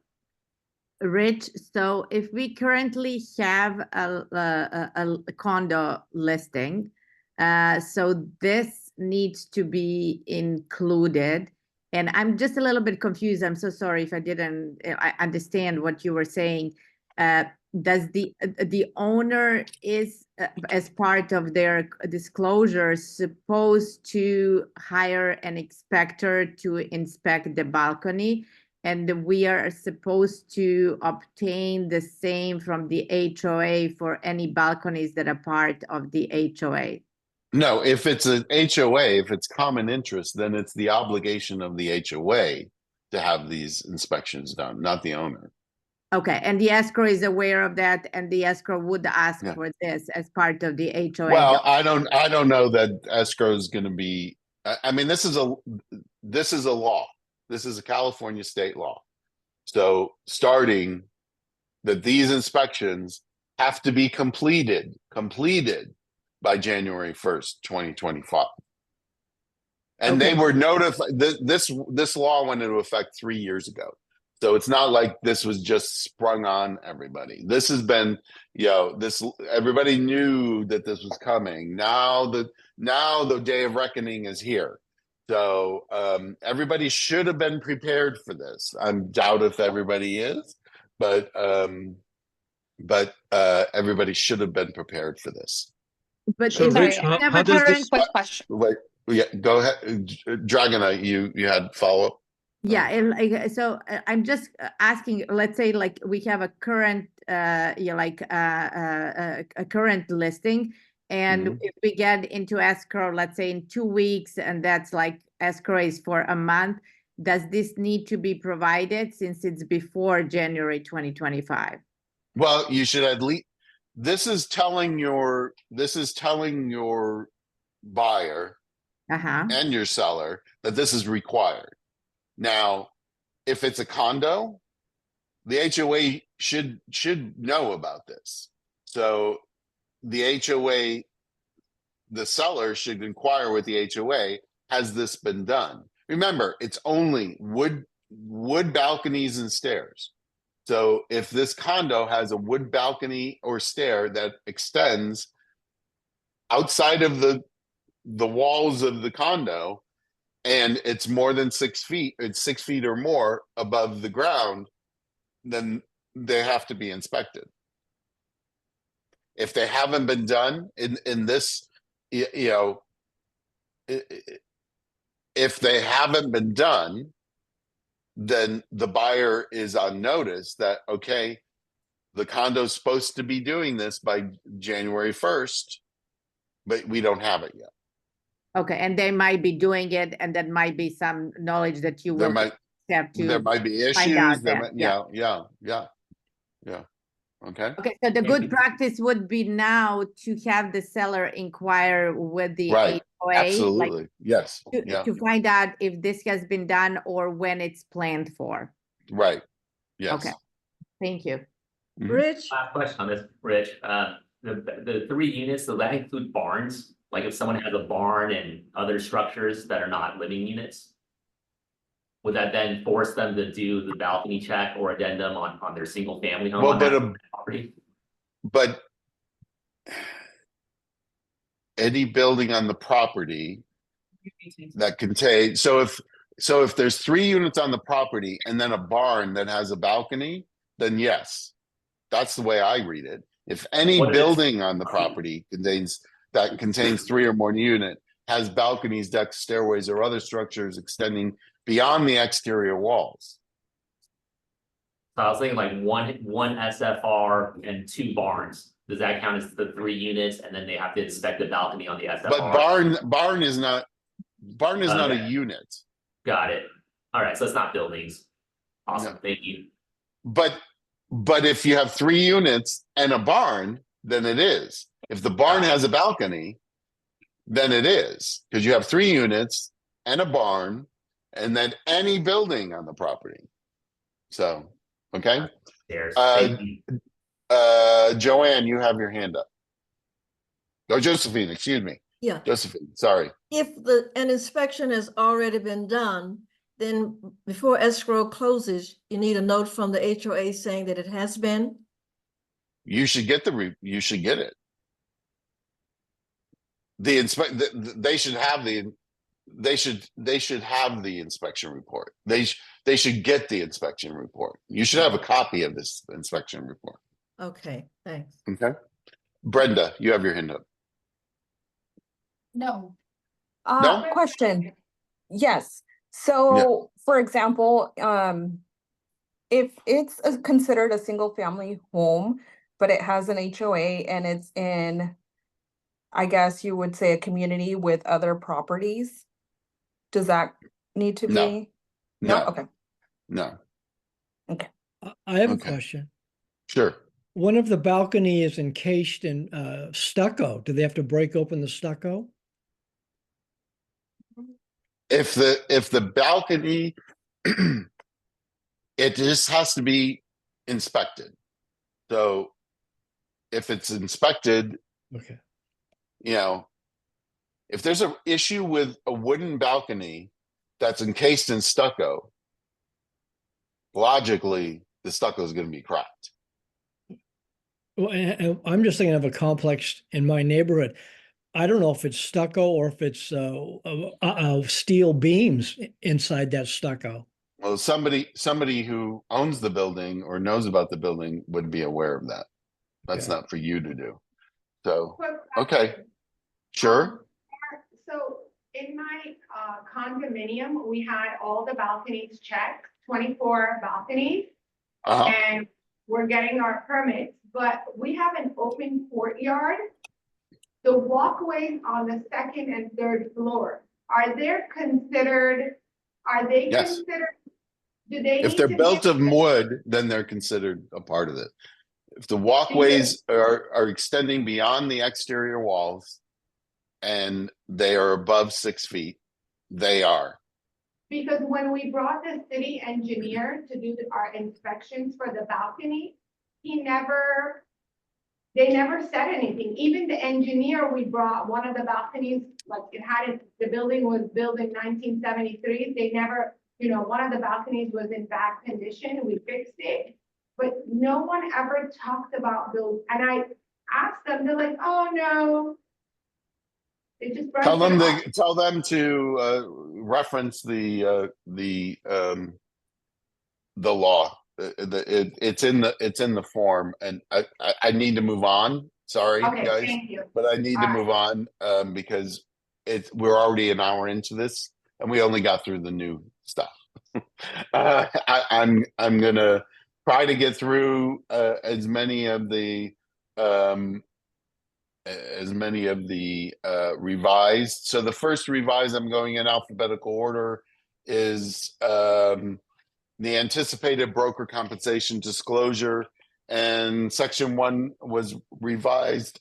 Rich, so if we currently have a condo listing, so this needs to be included. And I'm just a little bit confused. I'm so sorry if I understand what you were saying. Does the owner is, as part of their disclosure, supposed to hire an inspector to inspect the balcony? And we are supposed to obtain the same from the HOA for any balconies that are part of the HOA. No, if it's an HOA, if it's common interest, then it's the obligation of the HOA to have these inspections done, not the owner. Okay, and the escrow is aware of that, and the escrow would ask Yeah. for this as part of the HOA. Well, I don't know that escrow is going to be. I mean, this is a law. This is a California state law. So starting that these inspections have to be completed by January 1st, 2025. And they were notified. This law went into effect 3 years ago. So it's not like this was just sprung on everybody. This has been, everybody knew that this was coming. Now the day of reckoning is here. So everybody should have been prepared for this. I doubt if everybody is, but everybody should have been prepared for this. But So if Rich, we have how a does current, this? Quick question. Wait, yeah, go ahead, Dragonite. You had follow up. yeah, so I'm just asking, let's say like we have a current, a current listing. And if we get into escrow, let's say in 2 weeks, and that's like escrow is for a month, does this need to be provided since it's before January 2025? Well, you should at least. This is telling your buyer and your seller that this is required. Now, if it's a condo, the HOA should know about this. So the HOA, the seller should inquire with the HOA, has this been done? Remember, it's only wood balconies and stairs. So if this condo has a wood balcony or stair that extends outside of the walls of the condo, and it's more than 6 feet, it's 6 feet or more above the ground, then they have to be inspected. If they haven't been done in this, if they haven't been done, then the buyer is on notice that, okay, the condo's supposed to be doing this by January 1st, but we don't have it yet. Okay, and they might be doing it, and that might be some knowledge that you will have to. There might be issues. Yeah. Okay. Okay, so the good practice would be now to have the seller inquire with the Right. HOA. Absolutely. Yes. To find out if this has been done or when it's planned for. Right. Yes. Okay. Thank you. Rich, Last question on this, Rich. The 3 units, so that include barns? Like if someone has a barn and other structures that are not living units? Would that then force them to do the balcony check or addendum on their single family home? Well, on that property? But any building on the property that contains, so if there's 3 units on the property and then a barn that has a balcony, then yes, that's the way I read it. If any building on the property contains 3 or more units, has balconies, decks, stairways, or other structures extending beyond the exterior walls. So I was thinking like one SFR and 2 barns. Does that count as the 3 units? And then they have to inspect the balcony on the SFR. But barn is not a unit. Got it. All right, so it's not buildings. Awesome, thank you. But if you have 3 units and a barn, then it is. If the barn has a balcony, then it is, because you have 3 units and a barn, and then any building on the property. So, okay. There's Joanne, you have your hand up. Oh, Josephine, excuse me. Yeah, Josephine, sorry. if an inspection has already been done, then before escrow closes, you need a note from the HOA saying that it has been. You should get you should get it. They should have the inspection report. They should get the inspection report. You should have a copy of this inspection report. Okay, thanks. Okay. Brenda, you have your hand up. No. No? Question. Yes. So for example, if it's considered a single family home, but it has an HOA and it's in, I guess you would say, a community with other properties, does that need to No. be? No. Okay. No. Okay. I have a Okay. question. Sure. One of the balcony is encased in stucco. Do they have to break open the stucco? If the balcony, it just has to be inspected. So if it's inspected, Okay. you know, if there's an issue with a wooden balcony that's encased in stucco, logically the stucco is going to be cracked. Well, and I'm just thinking of a complex in my neighborhood. I don't know if it's stucco or if it's steel beams inside that stucco. Well, somebody who owns the building or knows about the building would be aware of that. That's Okay. not for you to do. So, okay. Sure. So in my condominium, we had all the balconies checked, 24 balconies, Uh-huh. and we're getting our permits, but we have an open courtyard. The walkways on the 2nd and 3rd floor, are they considered, Yes. do they If need they're to be- built of wood, then they're considered a part of it. If the walkways are extending beyond the exterior walls and they are above 6 feet, they are. Because when we brought the city engineer to do our inspections for the balcony, they never said anything. Even the engineer we brought, one of the balconies, like the building was built in 1973. They never, one of the balconies was in bad condition. We fixed it, but no one ever talked about those. And I asked them, they're like, oh no. They just Tell them to reference the law. It's in the form, and I need to move on. Sorry, Okay, guys, thank you. but I need to move on because we're already an hour into this, and we only got through the new stuff. I'm gonna try to get through as many of the revised. So the first revised, I'm going in alphabetical order, is the anticipated broker compensation disclosure, and section 1 was revised.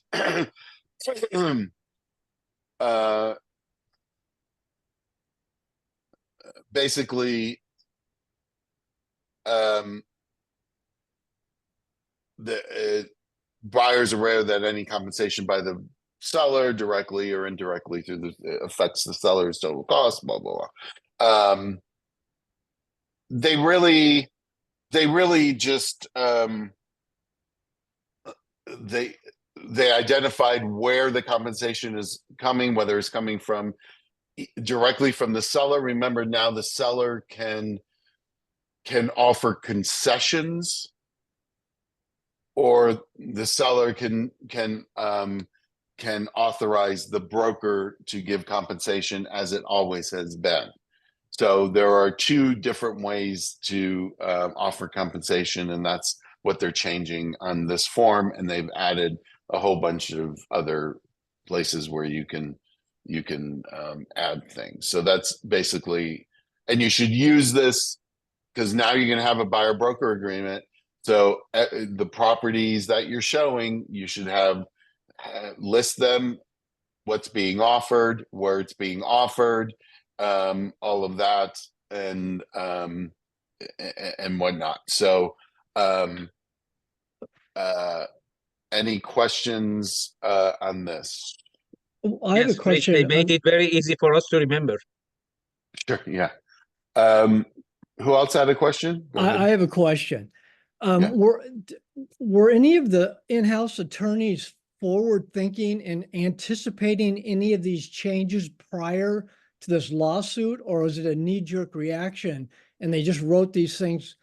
Basically, the buyers are aware that any compensation by the seller, directly or indirectly, affects the seller's total cost. Blah blah blah. They really just they identified where the compensation is coming, whether it's coming from directly from the seller. Remember, now the seller can offer concessions, or the seller can authorize the broker to give compensation, as it always has been. So there are 2 different ways to offer compensation, and that's what they're changing on this form. And they've added a whole bunch of other places where you can add things. So that's basically, and you should use this because now you're going to have a buyer broker agreement. So the properties that you're showing, you should have list them, what's being offered, where it's being offered, all of that, and whatnot. So, any questions on this? I have a Yes, Rich, question. they made it very easy for us to remember. Sure. Yeah. Who else had a question? Go ahead. I have a question. Yeah. Were any of the in-house attorneys forward thinking and anticipating any of these changes prior to this lawsuit, or was it a knee-jerk reaction and they just wrote these things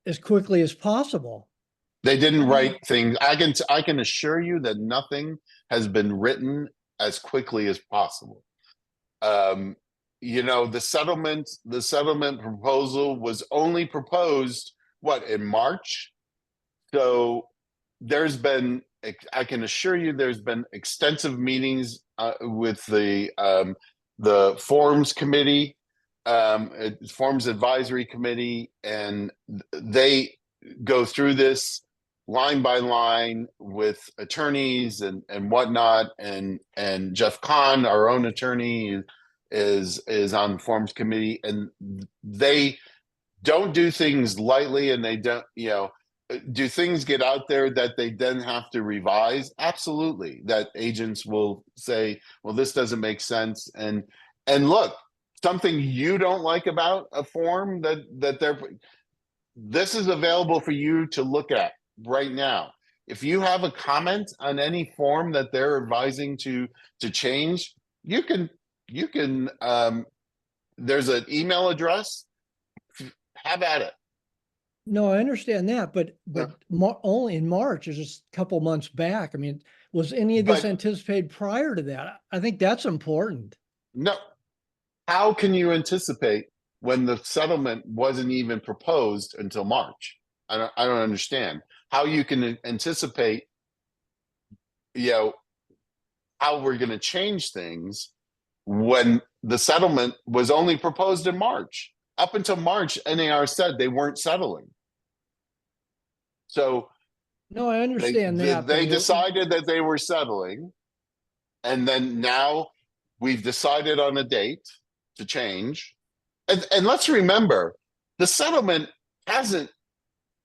as quickly as possible? They didn't write things. I can assure you that nothing has been written as quickly as possible. You know, the settlement proposal was only proposed, what, in March? So there's been, I can assure you, there's been extensive meetings with the Forms Committee, Forms Advisory Committee, and they go through this line by line with attorneys and whatnot. And Jeff Kahn, our own attorney, is on the Forms Committee, and they don't do things lightly, and they don't, you know, do things get out there that they then have to revise? Absolutely. That agents will say, well, this doesn't make sense. And look, something you don't like about a form this is available for you to look at right now. If you have a comment on any form that they're advising to change, you can there's an email address, have at it. No, I understand that, but only in March, is just a couple months back. I mean, was any of this anticipated prior to that? I think that's important. No. How can you anticipate when the settlement wasn't even proposed until March? I don't understand how you can anticipate, you know, how we're going to change things when the settlement was only proposed in March. Up until March, NAR said they weren't settling. So no, I understand that. They decided that they were settling, and then now we've decided on a date to change. And let's remember, the settlement hasn't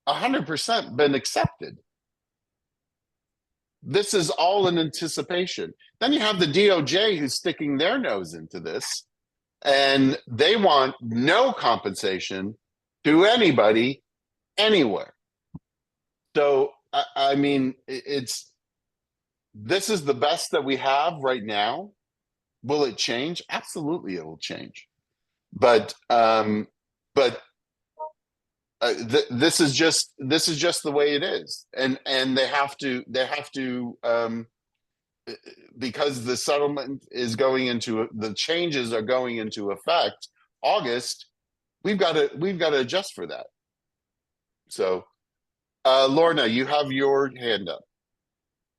100% been accepted. This is all in anticipation. Then you have the DOJ who's sticking their nose into this, and they want no compensation to anybody anywhere. So, I mean, this is the best that we have right now. Will it change? Absolutely, it will change. But this is just the way it is, and they have to because the settlement is going into, the changes are going into effect August. We've got to adjust for that. So, Lorna, you have your hand up.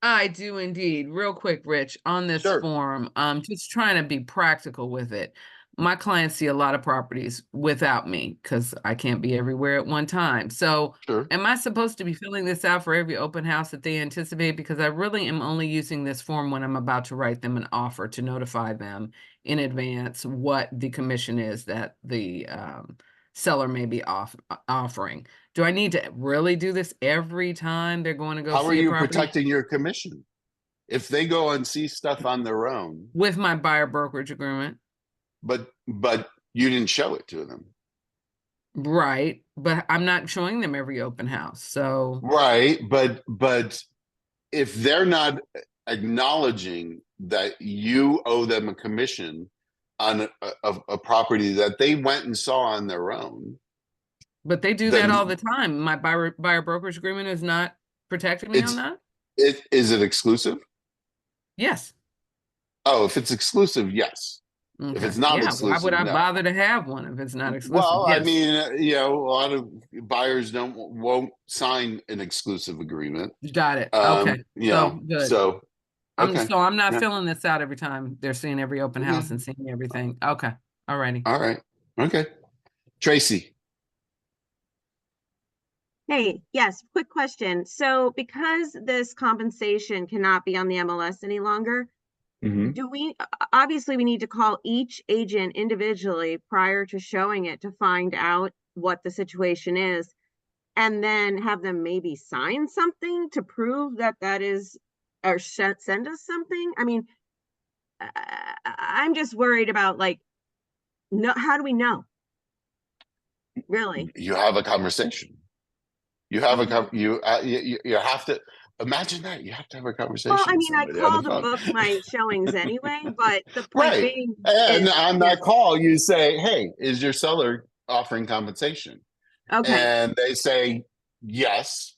I do indeed. Real quick, Rich, on this form, just trying to be practical with it. My clients see a lot of properties without me because I can't be everywhere at one time. So am I supposed to be filling this out for every open house that they anticipate? Because I really am only using this form when I'm about to write them an offer to notify them in advance what the commission is that the seller may be offering. Do I need to really do this every time they're going to go see a property? How are you protecting your commission? If they go and see stuff on their own. With my buyer brokerage agreement. But you didn't show it to them. Right. But I'm not showing them every open house. So. Right. But if they're not acknowledging that you owe them a commission on a property that they went and saw on their own. But they do that all the time. My buyer brokerage agreement is not protecting me on that. Is it exclusive? Yes. Oh, if it's exclusive, yes. Okay. If it's not exclusive, why would I bother to have one if it's not exclusive? Well, yes. I mean, you know, a lot of buyers won't sign an exclusive agreement. Got it. Okay. So good. So I'm not filling this out every time they're seeing every open house and seeing everything. Okay. All righty. All right. Okay. Tracy. Hey, yes, quick question. So because this compensation cannot be on the MLS any longer, do we, obviously we need to call each agent individually prior to showing it to find out what the situation is, and then have them maybe sign something to prove that that is, or send us something? I mean, I'm just worried about like, no, how do we know? Really? You have a conversation. You have you have to imagine that you have to have a conversation. Well, I with mean, I somebody on the call to phone. book my showings anyway, but the point Right. being And is, on that call, you say, "Hey, is your seller offering compensation?" okay, And they say, "Yes."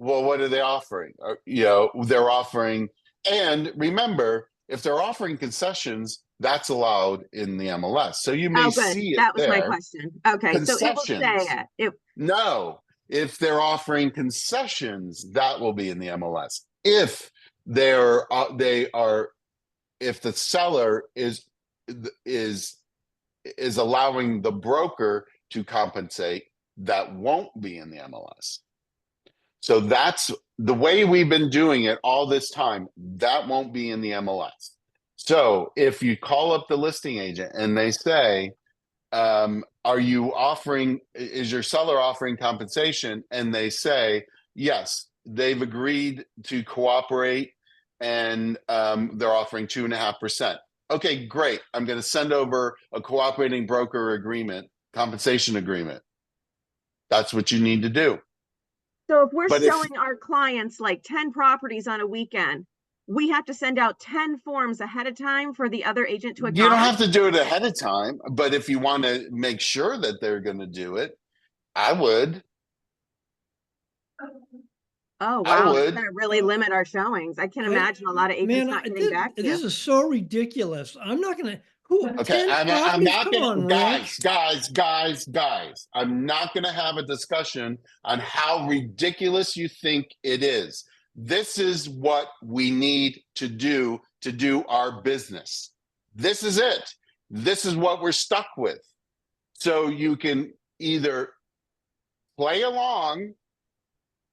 Well, what are they offering? They're offering, and remember, if they're offering concessions, that's allowed in the MLS. So you may oh, good. see it That was my there. question. Okay, so it will say Concessions. it. No, if they're offering concessions, that will be in the MLS. If they are, if the seller is allowing the broker to compensate, that won't be in the MLS. So that's the way we've been doing it all this time. That won't be in the MLS. So if you call up the listing agent and they say, are you offering, is your seller offering compensation? And they say, yes, they've agreed to cooperate and they're offering 2.5%. Okay, great. I'm going to send over a cooperating broker agreement, compensation agreement. That's what you need to do. So if we're showing our clients like 10 properties on a weekend, we have to send out 10 forms ahead of time for the other agent to acknowledge? You don't have to do it ahead of time, but if you want to make sure that they're going to do it, I would. Oh, wow. That's going to really limit our showings. I can imagine a lot of agents not getting back to you. This is so ridiculous. I'm not gonna, Okay, 10 I'm properties? not Come gonna, on, Rich. guys. I'm not gonna have a discussion on how ridiculous you think it is. This is what we need to do our business. This is it. This is what we're stuck with. So you can either play along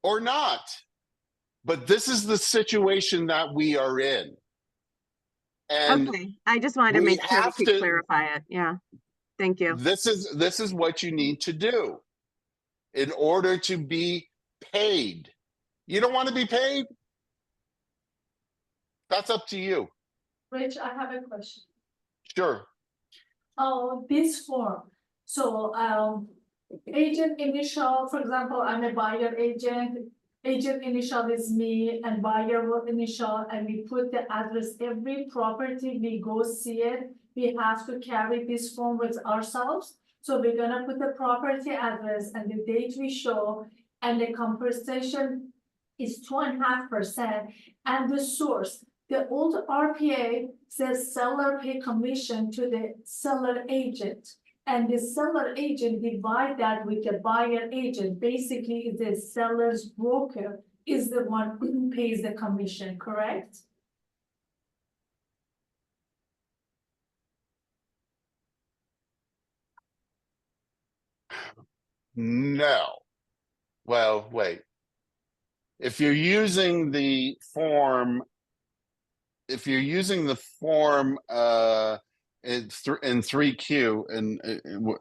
or not. But this is the situation that we are in. And okay, I just wanted to make sure we could clarify it. Yeah, thank you. This is what you need to do in order to be paid. You don't want to be paid? That's up to you. Rich, I have a question. Sure. Oh, this form. So, agent initial, for example, I'm a buyer agent. Agent initial is me and buyer will initial, and we put the address. Every property we go see it, we have to carry this form with ourselves. So we're gonna put the property address and the date we show, and the compensation is 2.5%, and the source. The old RPA says seller pay commission to the seller agent. And the seller agent divide that with the buyer agent. Basically, the seller's broker is the one who pays the commission, correct? No. Well, wait. If you're using the form, in 3Q, and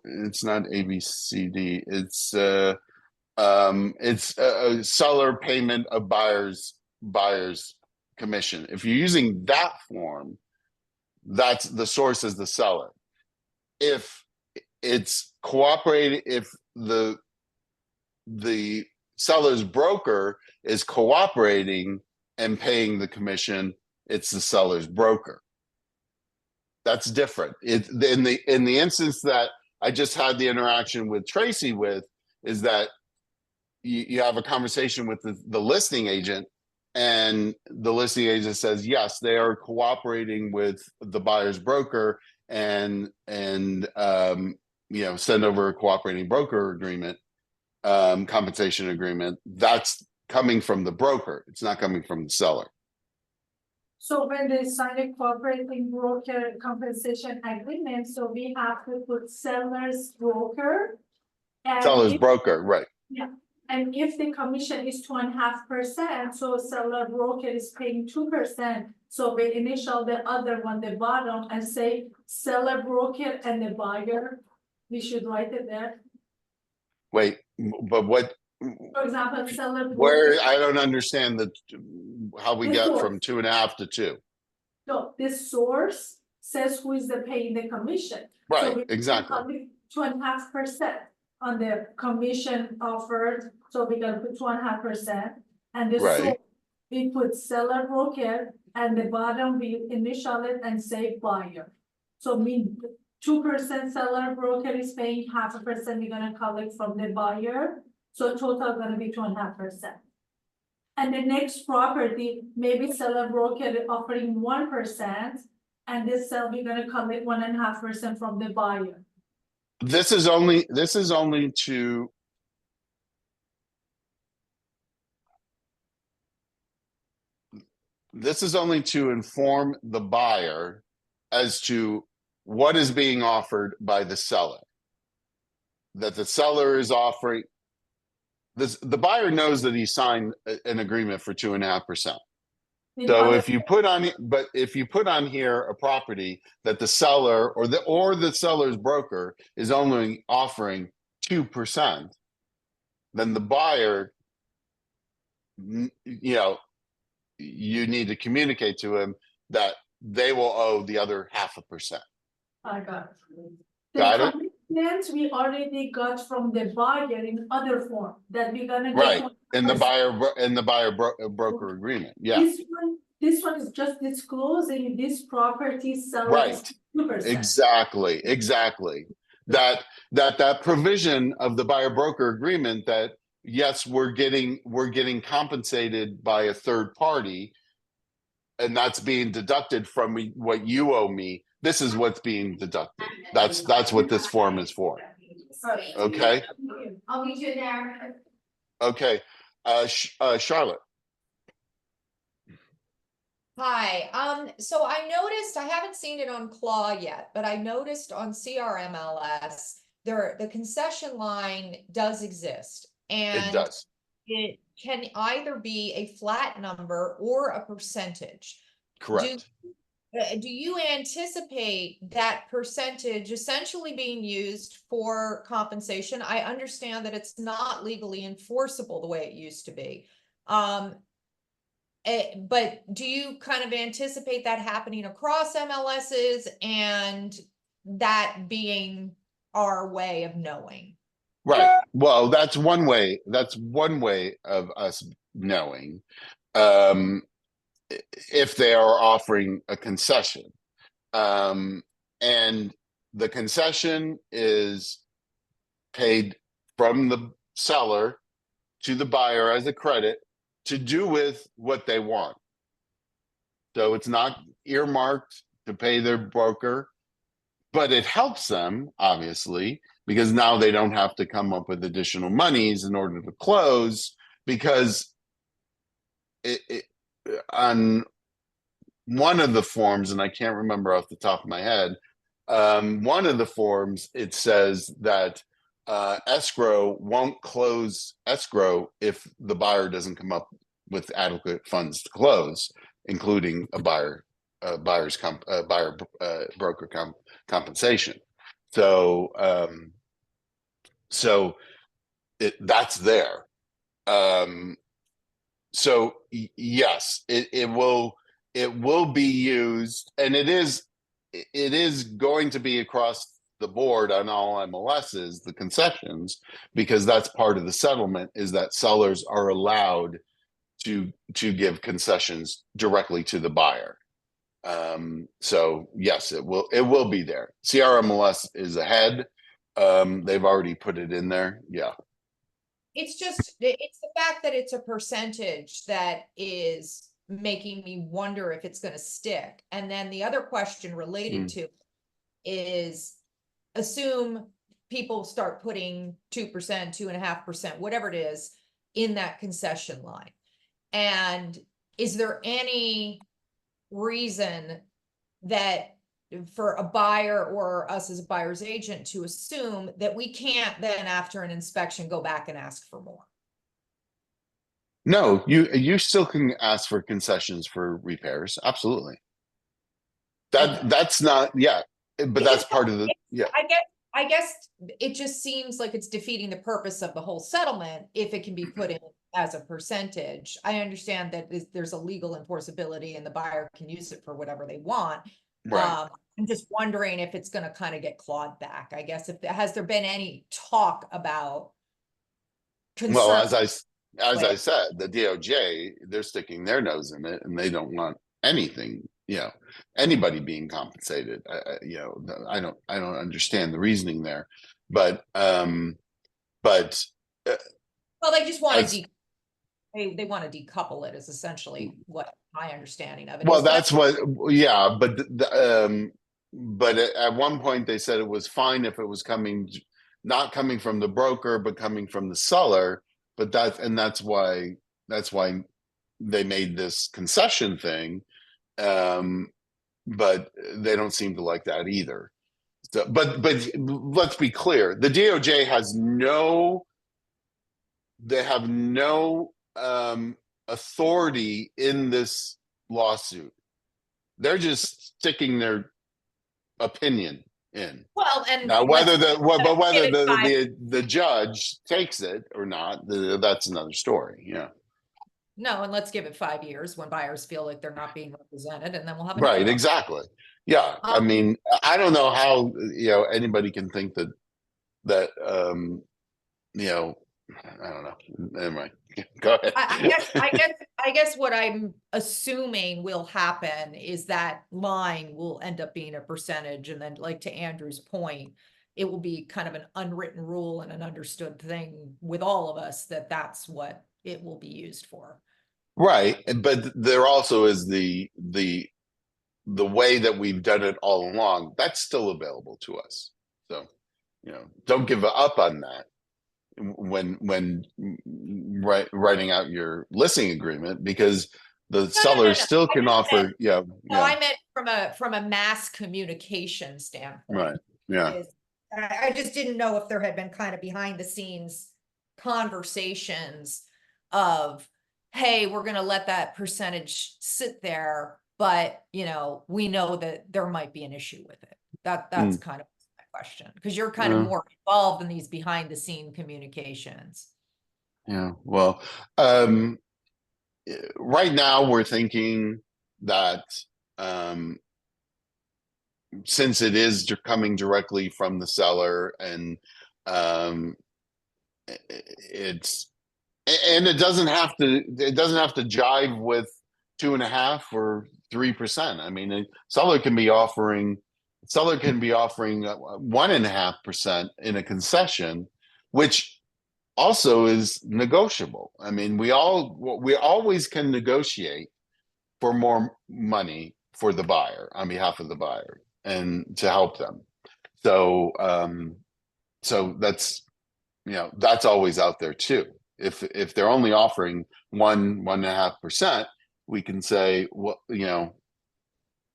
it's not ABCD, it's a seller payment of buyer's commission. If you're using that form, that's the source is the seller. If it's cooperating, if the seller's broker is cooperating and paying the commission, it's the seller's broker. That's different. In the instance that I just had the interaction with Tracy with, is that you have a conversation with the listing agent, and the listing agent says, yes, they are cooperating with the buyer's broker and send over a cooperating broker agreement, compensation agreement. That's coming from the broker. It's not coming from the seller. So when they sign a cooperating broker compensation agreement, so we have to put seller's broker. And Seller's broker, right. Yeah, And if the commission is 2.5%, so seller broker is paying 2%. So we initial the other one, the bottom, and say seller broker and the buyer. We should write it there. Wait, but what, For example, seller. where, broker- I don't understand how we The got source. from 2.5 to 2. No, this source says who is the paying the commission. Right, So we exactly. 2.5% on the commission offered, so we're gonna put 2.5%. And the Right. source, we put seller broker, and the bottom we initial it and say buyer. So mean 2% seller broker is paying 0.5%, we're gonna collect from the buyer, so total gonna be 2.5%. And the next property, maybe seller broker offering 1%, and this sell, we're gonna collect 1.5% from the buyer. This is only to inform the buyer as to what is being offered by the seller. That the seller is offering this, the buyer knows that he signed an agreement for 2.5%. So if you put on here a property that the seller or the seller's broker is only offering 2%, then the buyer, you know, you need to communicate to him that they will owe the other 0.5%. I got it. Got The it? commitment we already got from the buyer in other form that we're gonna get. Right, in the buyer broker agreement, yeah. This one is just disclosing this property seller. Right, 2%. exactly. That provision of the buyer broker agreement that, yes, we're getting compensated by a third party, and that's being deducted from what you owe me. This is what's being deducted. That's what this form is for. Okay. I'll meet you there. Okay, Charlotte. Hi, so I noticed, I haven't seen it on Claw yet, but I noticed on CRMLS, the concession line does exist. And it does. It can either be a flat number or a percentage. Correct. Do you anticipate that percentage essentially being used for compensation? I understand that it's not legally enforceable the way it used to be. But do you kind of anticipate that happening across MLSs and that being our way of knowing? Right. Well, that's one way. That's one way of us knowing if they are offering a concession. And the concession is paid from the seller to the buyer as a credit to do with what they want. So it's not earmarked to pay their broker, but it helps them, obviously, because now they don't have to come up with additional monies in order to close, because on one of the forms, and I can't remember off the top of my head, one of the forms, it says that escrow won't close escrow if the buyer doesn't come up with adequate funds to close, including a buyer broker compensation. So that's there. So yes, it will be used, and it is going to be across the board on all MLSs, the concessions, because that's part of the settlement, is that sellers are allowed to give concessions directly to the buyer. So yes, it will be there. CRMLS is ahead. They've already put it in there. Yeah. It's the fact that it's a percentage that is making me wonder if it's going to stick. And then the other question related to is, assume people start putting 2%, 2.5%, whatever it is, in that concession line. And is there any reason that for a buyer or us as a buyer's agent to assume that we can't then, after an inspection, go back and ask for more? No, you still can ask for concessions for repairs. Absolutely. That's not, yeah, but that's part of the, yeah. I guess it just seems like it's defeating the purpose of the whole settlement if it can be put in as a percentage. I understand that there's a legal enforceability and the buyer can use it for whatever they want. Right. I'm just wondering if it's gonna kind of get clawed back, I guess. Has there been any talk about Well, concern? as I said, the DOJ, they're sticking their nose in it and they don't want anything, anybody being compensated. I don't understand the reasoning there, but Well, they just want to they want to decouple it is essentially what my understanding of it well, is. that's what, but at one point they said it was fine if it was not coming from the broker, but coming from the seller. But that's why they made this concession thing. But they don't seem to like that either. So, but let's be clear: the DOJ has no authority in this lawsuit. They're just sticking their opinion in. Well, and now whether the judge takes it or not, that's another story. Yeah. No, and let's give it 5 years when buyers feel like they're not being represented, and then we'll have Right, exactly. Yeah, I mean, I don't know how anybody can think that I don't know. Anyway, go ahead. I guess what I'm assuming will happen is that line will end up being a percentage, and then, like to Andrew's point, it will be kind of an unwritten rule and an understood thing with all of us that that's what it will be used for. Right, but there also is the way that we've done it all along. That's still available to us. So, don't give up on that when writing out your listing agreement, because the seller still can offer. I meant from a mass communication standpoint. Right. Yeah. I just didn't know if there had been kind of behind the scenes conversations of, hey, we're going to let that percentage sit there, but we know that there might be an issue with it. That's kind of my question, because you're kind of more involved in these behind the scene communications. Yeah. Well, right now we're thinking that since it is coming directly from the seller, and it doesn't have to jive with 2.5 or 3%. I mean, seller can be offering 1.5% in a concession, which also is negotiable. I mean, we always can negotiate for more money for the buyer, on behalf of the buyer, and to help them. So that's that's always out there too. If they're only offering 1.5%, we can say, well,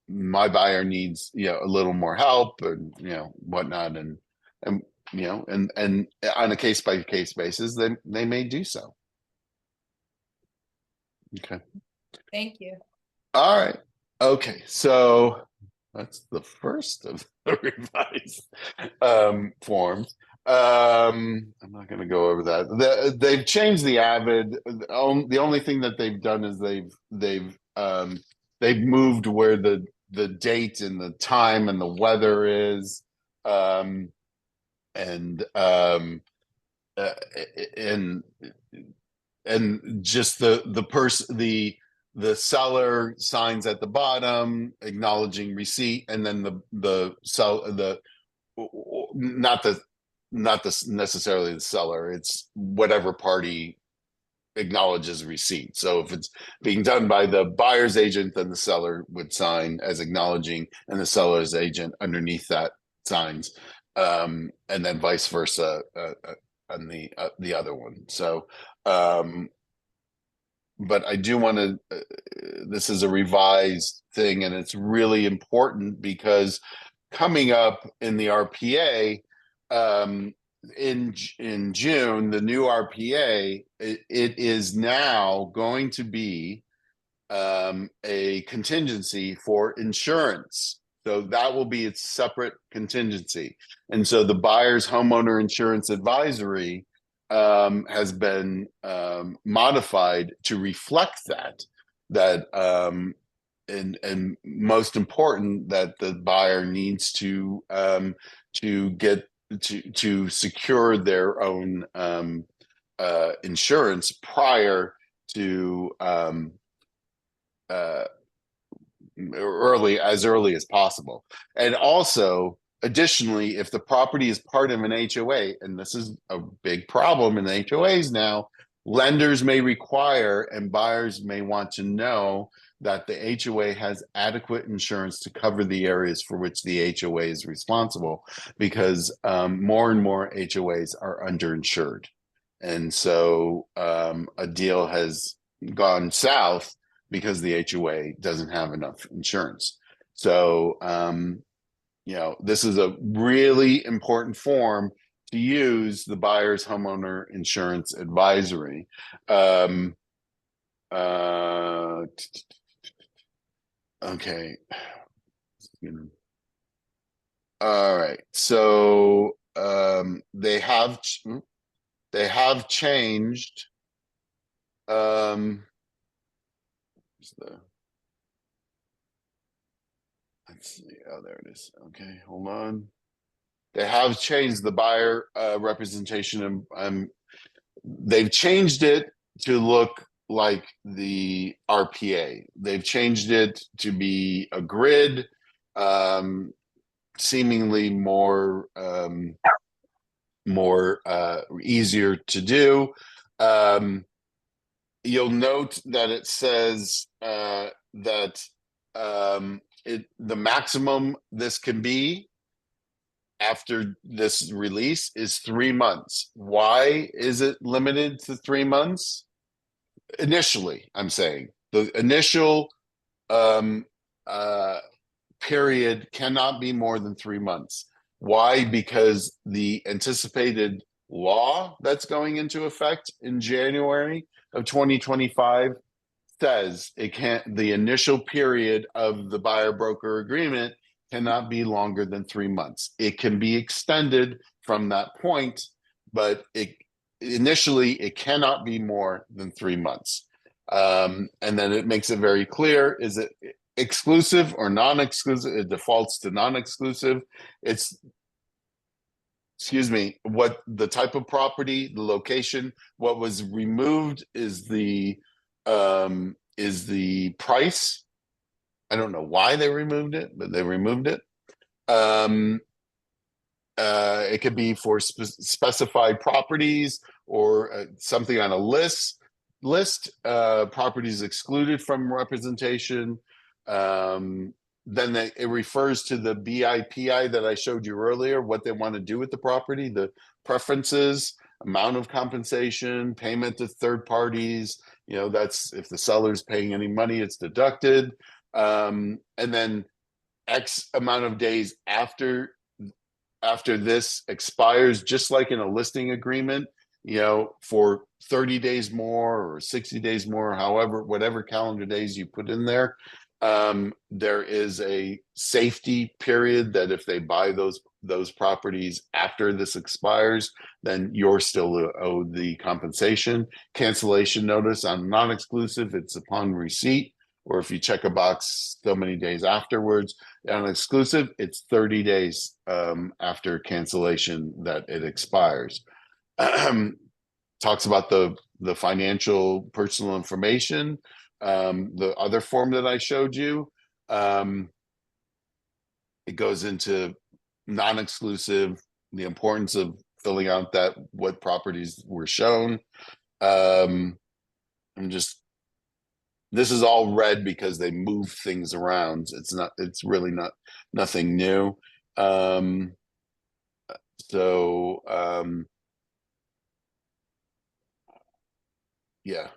my buyer needs a little more help, and whatnot, and on a case by case basis, they may do so. Okay. Thank you. All right. Okay. So that's the first of the revised forms. I'm not going to go over that. They've changed the avid. The only thing that they've done is they've moved where the date and the time and the weather is, and just the seller signs at the bottom acknowledging receipt, and then not necessarily the seller, it's whatever party acknowledges receipt. So if it's being done by the buyer's agent, then the seller would sign as acknowledging, and the seller's agent underneath that signs, and then vice versa on the other one. So but I do want to, this is a revised thing, and it's really important because coming up in the RPA, in June, the new RPA, it is now going to be a contingency for insurance. So that will be its separate contingency. And so the buyer's homeowner insurance advisory has been modified to reflect that and most important, that the buyer needs to get to secure their own insurance prior to as early as possible. And also, additionally, if the property is part of an HOA, and this is a big problem in HOAs now, lenders may require and buyers may want to know that the HOA has adequate insurance to cover the areas for which the HOA is responsible, because more and more HOAs are underinsured. And so a deal has gone south because the HOA doesn't have enough insurance. So, you know, this is a really important form to use, the buyer's homeowner insurance advisory. Okay. All right. So they have changed. Let's see. Oh, there it is. Okay, hold on. They have changed the buyer representation. They've changed it to look like the RPA. They've changed it to be a grid, seemingly more easier to do. You'll note that it says that the maximum this can be after this release is 3 months. Why is it limited to 3 months? Initially, I'm saying the initial period cannot be more than 3 months. Why? Because the anticipated law that's going into effect in January of 2025 says the initial period of the buyer broker agreement cannot be longer than 3 months. It can be extended from that point, but initially it cannot be more than 3 months. And then it makes it very clear, is it exclusive or non-exclusive? It defaults to non-exclusive. It's, excuse me, what the type of property, the location. What was removed is the price. I don't know why they removed it, but they removed it. It could be for specified properties or something on a list. Properties excluded from representation. Then it refers to the BIPI that I showed you earlier, what they want to do with the property, the preferences, amount of compensation, payment to third parties. You know, that's if the seller's paying any money, it's deducted. And then X amount of days after this expires, just like in a listing agreement, you know, for 30 days more or 60 days more, however, whatever calendar days you put in there, there is a safety period that if they buy those properties after this expires, then you're still owed the compensation. Cancellation notice on non-exclusive, it's upon receipt, or if you check a box so many days afterwards. On exclusive, it's 30 days after cancellation that it expires. Talks about the financial personal information. The other form that I showed you, it goes into non-exclusive, the importance of filling out that what properties were shown. This is all red because they move things around. It's really nothing new. Yeah.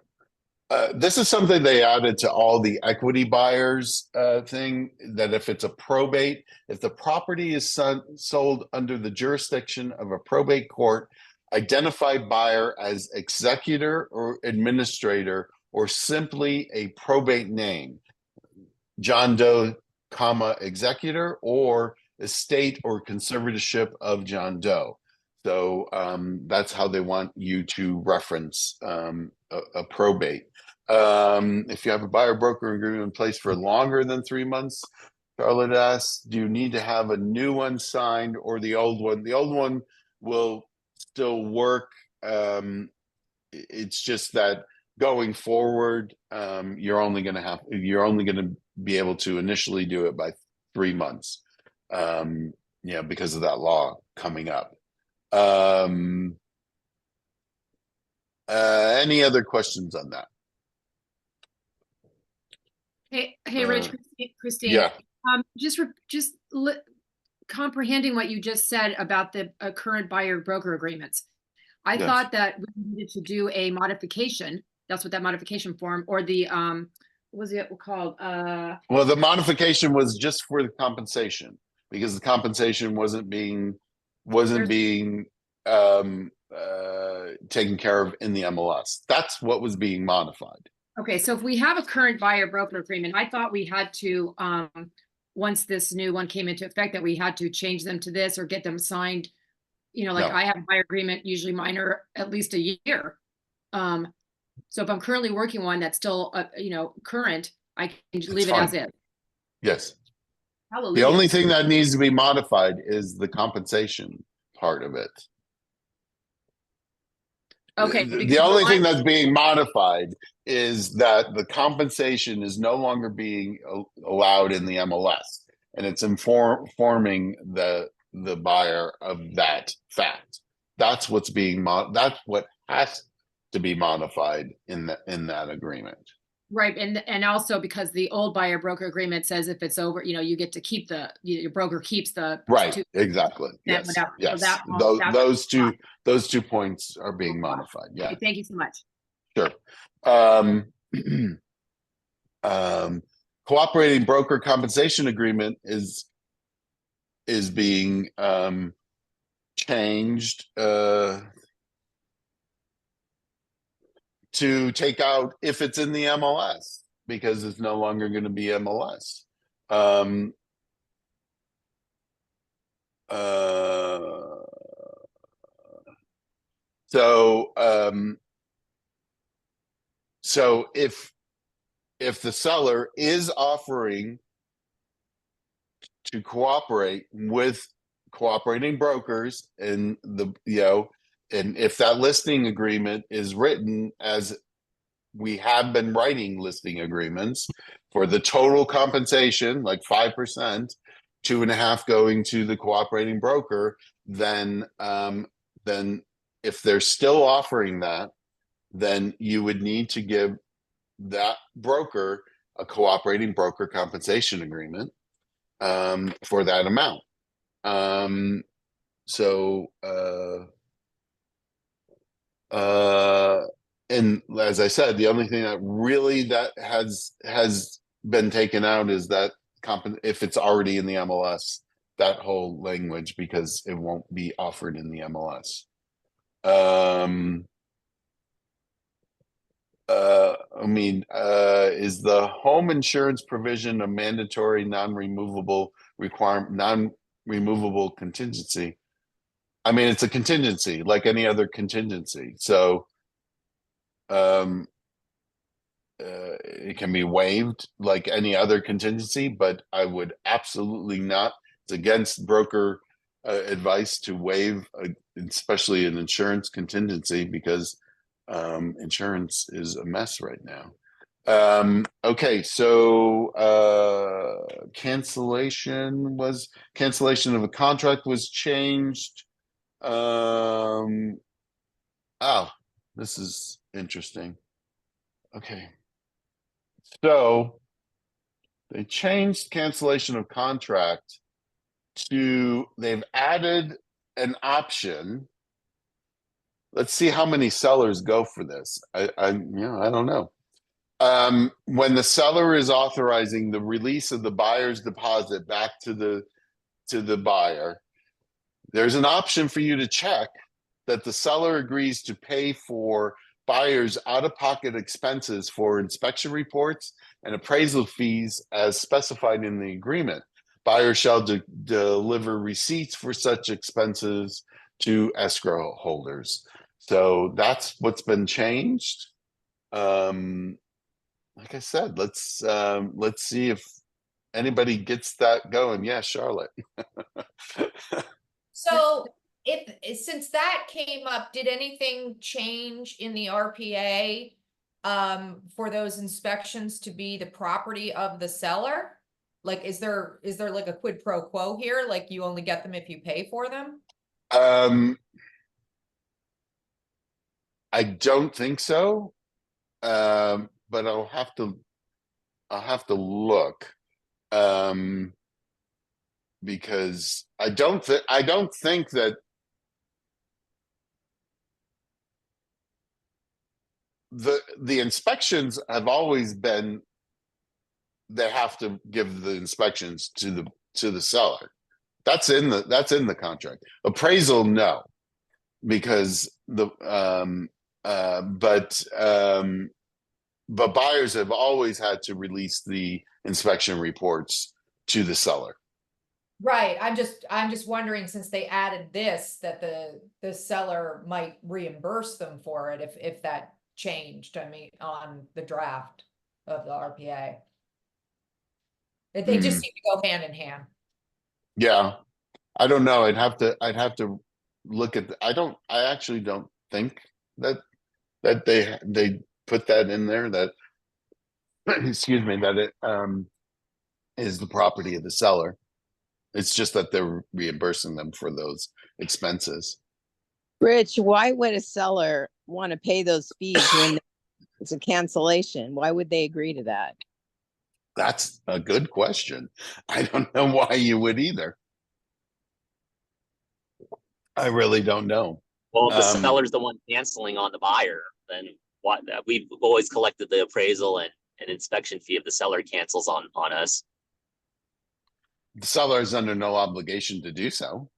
This is something they added to all the equity buyers thing, that if it's a probate, if the property is sold under the jurisdiction of a probate court, identify buyer as executor or administrator or simply a probate name, John Doe, comma, executor, or estate or conservatorship of John Doe. So that's how they want you to reference a probate. If you have a buyer broker agreement in place for longer than 3 months, Charlotte asks, do you need to have a new one signed or the old one? The old one will still work. It's just that going forward, you're only going to be able to initially do it by 3 months, because of that law coming up. Any other questions on that? Hey, Rich, Christine. Yeah. Comprehending what you just said about the current buyer broker agreements. I Yes. thought that we needed to do a modification. That's what that modification form or the what was it called? Well, the modification was just for the compensation because the compensation wasn't being taken care of in the MLS. That's what was being modified. Okay, so if we have a current buyer broker agreement, I thought we had to once this new one came into effect that we had to change them to this or get them signed. Like No. I have a buyer agreement, usually mine are at least a year. So if I'm currently working one that's still current, I can leave it as is. Yes. Hallelujah. The only thing that needs to be modified is the compensation part of it. Okay. The only thing that's being modified is that the compensation is no longer being allowed in the MLS, and it's informing the buyer of that fact. That's what's being that's what has to be modified in that agreement. Right, and also because the old buyer broker agreement says if it's over, you get to keep your broker keeps the right. Exactly. Yes. Whatever. Yes. So those two points are being modified. Yeah. Okay, thank you so much. Sure. Cooperating broker compensation agreement is being changed to take out if it's in the MLS because it's no longer going to be MLS. So if the seller is offering to cooperate with cooperating brokers and and if that listing agreement is written as we have been writing listing agreements for the total compensation, like 5%, 2.5 going to the cooperating broker, then if they're still offering that, then you would need to give that broker a cooperating broker compensation agreement for that amount. And as I said, the only thing that really that has been taken out is that if it's already in the MLS, that whole language, because it won't be offered in the MLS. Is the home insurance provision a mandatory non-removable contingency? I mean, it's a contingency like any other contingency. So it can be waived like any other contingency, but I would absolutely not. It's against broker advice to waive, especially an insurance contingency, because insurance is a mess right now. Okay, so cancellation of a contract was changed. This is interesting. Okay, so they changed cancellation of contract to, they've added an option. Let's see how many sellers go for this. I don't know. When the seller is authorizing the release of the buyer's deposit back to the buyer, there's an option for you to check that the seller agrees to pay for buyer's out-of-pocket expenses for inspection reports and appraisal fees as specified in the agreement. Buyer shall deliver receipts for such expenses to escrow holders. So that's what's been changed. Like I said, let's see if anybody gets that going. Yeah, Charlotte. So since that came up, did anything change in the RPA for those inspections to be the property of the seller? Like, is there like a quid pro quo here? Like you only get them if you pay for them? I don't think so. But I'll have to look. Because I don't think that the inspections have always been, they have to give the inspections to the seller. That's in the contract. Appraisal, no, because but buyers have always had to release the inspection reports to the seller. Right. I'm just wondering, since they added this, that the seller might reimburse them for it if that changed, I mean, on the draft of the RPA. They just seem to go hand in hand. Yeah. I don't know. I'd have to look at I actually don't think that they put that in there, that excuse me, that it is the property of the seller. It's just that they're reimbursing them for those expenses. Rich, why would a seller want to pay those fees when it's a cancellation? Why would they agree to that? That's a good question. I don't know why you would either. I really don't know. Well, if the seller's the one canceling on the buyer, then what? We've always collected the appraisal and inspection fee if the seller cancels on us. The seller is under no obligation to do so.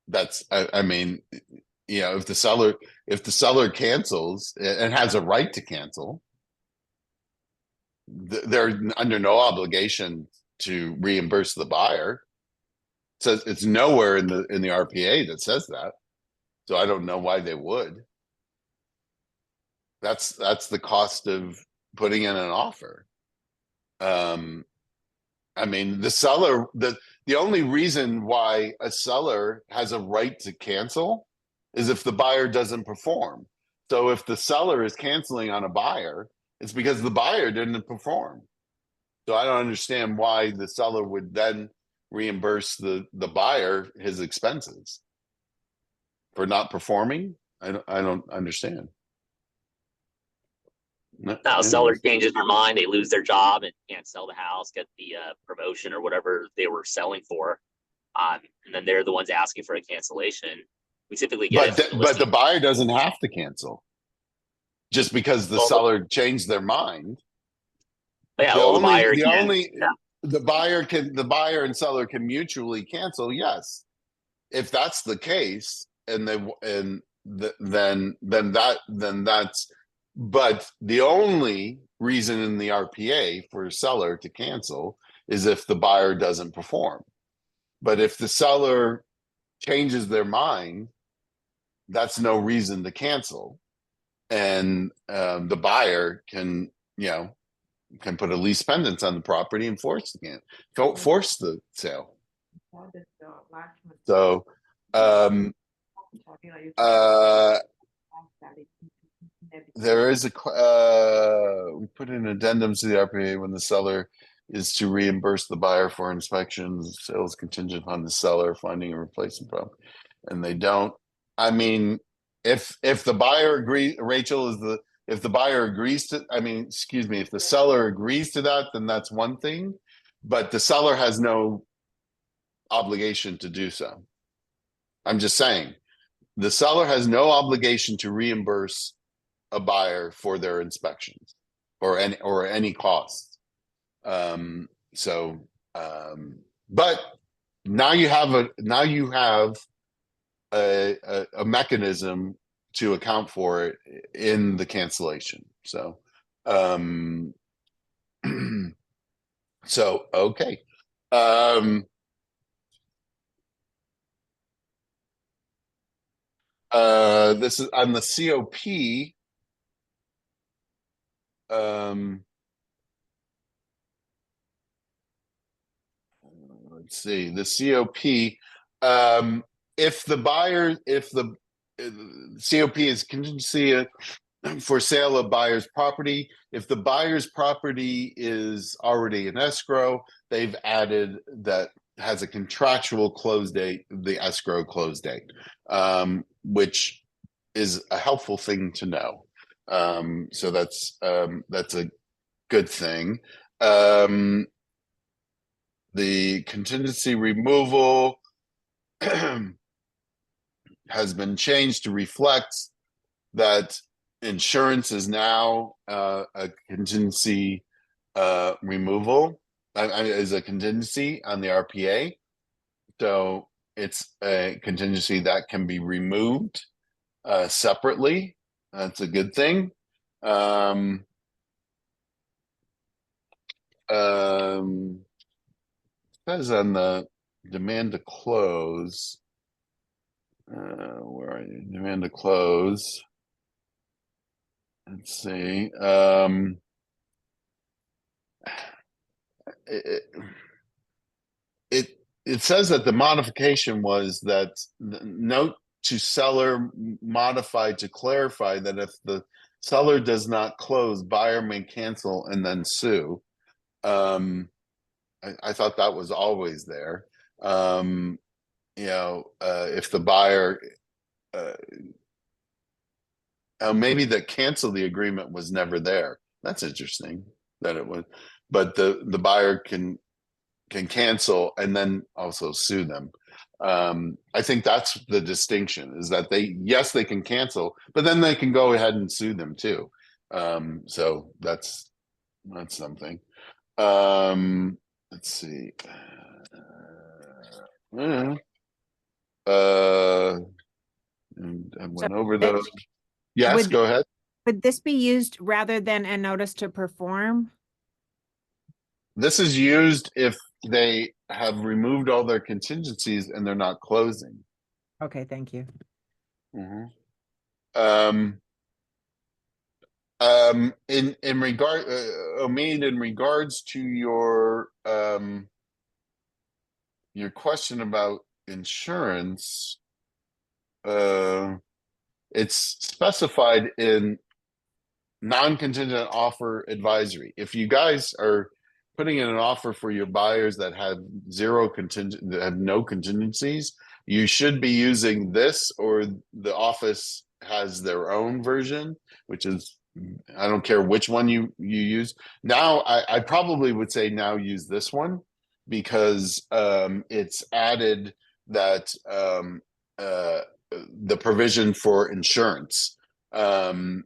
That's, I mean, you know, if the seller cancels and has a right to cancel, they're under no obligation to reimburse the buyer. So it's nowhere in the RPA that says that. So I don't know why they would. That's the cost of putting in an offer. I mean, the seller, the only reason why a seller has a right to cancel is if the buyer doesn't perform. So if the seller is canceling on a buyer, it's because the buyer didn't perform. So I don't understand why the seller would then reimburse the buyer his expenses for not performing. I don't understand. Now, a seller changes their mind, they lose their job and can't sell the house, get the promotion or whatever they were selling for, and then they're the ones asking for a cancellation. We typically get but the buyer doesn't have to cancel just because the seller changed their mind. Yeah, the buyer and seller can mutually cancel. Yes, if that's the case, then that's. But the only reason in the RPA for a seller to cancel is if the buyer doesn't perform. But if the seller changes their mind, that's no reason to cancel. And the buyer can put a lease pendants on the property and force the sale. So there is we put in addendums to the RPA when the seller is to reimburse the buyer for inspections, sales contingent on the seller finding a replacement problem, and they don't. I mean, if the buyer agrees, Rachel, if the buyer agrees to, if the seller agrees to that, then that's one thing, but the seller has no obligation to do so. I'm just saying, the seller has no obligation to reimburse a buyer for their inspections or any costs. But now you have a mechanism to account for it in the cancellation. So, okay. This is on the COP. Let's see the COP. If the COP is contingency for sale of buyer's property, if the buyer's property is already in escrow, they've added that has a contractual close date, the escrow close date, which is a helpful thing to know. So that's a good thing. The contingency removal has been changed to reflect that insurance is now a contingency removal, is a contingency on the RPA. So it's a contingency that can be removed separately. That's a good thing. Says on the demand to close, where are you? Demand to close. Let's see. It says that the modification was that the note to seller modified to clarify that if the seller does not close, buyer may cancel and then sue. I thought that was always there. If the buyer, maybe the cancel the agreement was never there. That's interesting that it was, but the buyer can cancel and then also sue them. I think that's the distinction, is that they can cancel, but then they can go ahead and sue them too. So that's something. Let's see. I went over those. Yes, go ahead. Would this be used rather than a notice to perform? This is used if they have removed all their contingencies and they're not closing. Okay, thank you. In regards to your question about insurance, it's specified in non-contingent offer advisory. If you guys are putting in an offer for your buyers that have no contingencies, you should be using this, or the office has their own version, which is, I don't care which one you use. Now, I probably would say now use this one, because it's added that the provision for insurance, that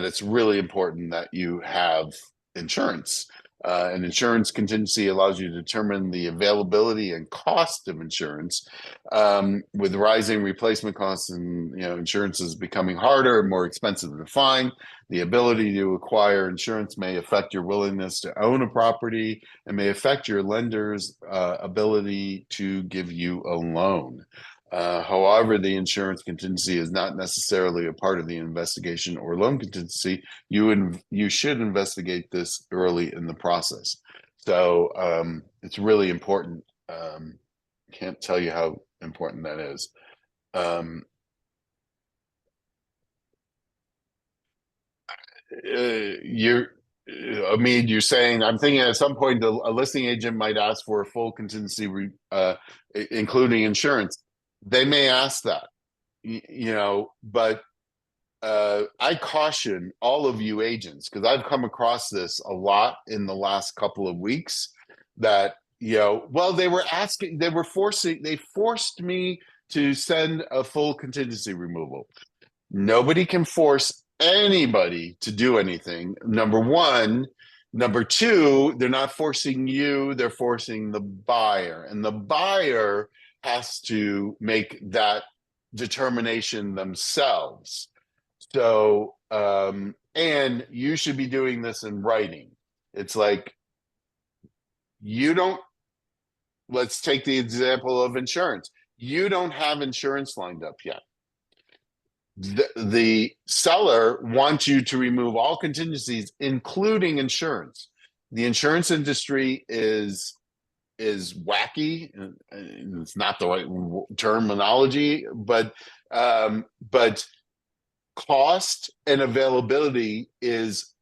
it's really important that you have insurance. An insurance contingency allows you to determine the availability and cost of insurance. With rising replacement costs and insurance is becoming harder and more expensive to find, the ability to acquire insurance may affect your willingness to own a property and may affect your lender's ability to give you a loan. However, the insurance contingency is not necessarily a part of the investigation or loan contingency. You should investigate this early in the process. So it's really important. Can't tell you how important that is. You're saying, I'm thinking at some point a listing agent might ask for a full contingency, including insurance. They may ask that, but I caution all of you agents, because I've come across this a lot in the last couple of weeks, that, they forced me to send a full contingency removal. Nobody can force anybody to do anything. Number one. Number two, they're not forcing you, they're forcing the buyer. And the buyer has to make that determination themselves. So, and you should be doing this in writing. It's like, let's take the example of insurance. You don't have insurance lined up yet. The seller wants you to remove all contingencies, including insurance. The insurance industry is wacky, and it's not the right terminology, but cost and availability is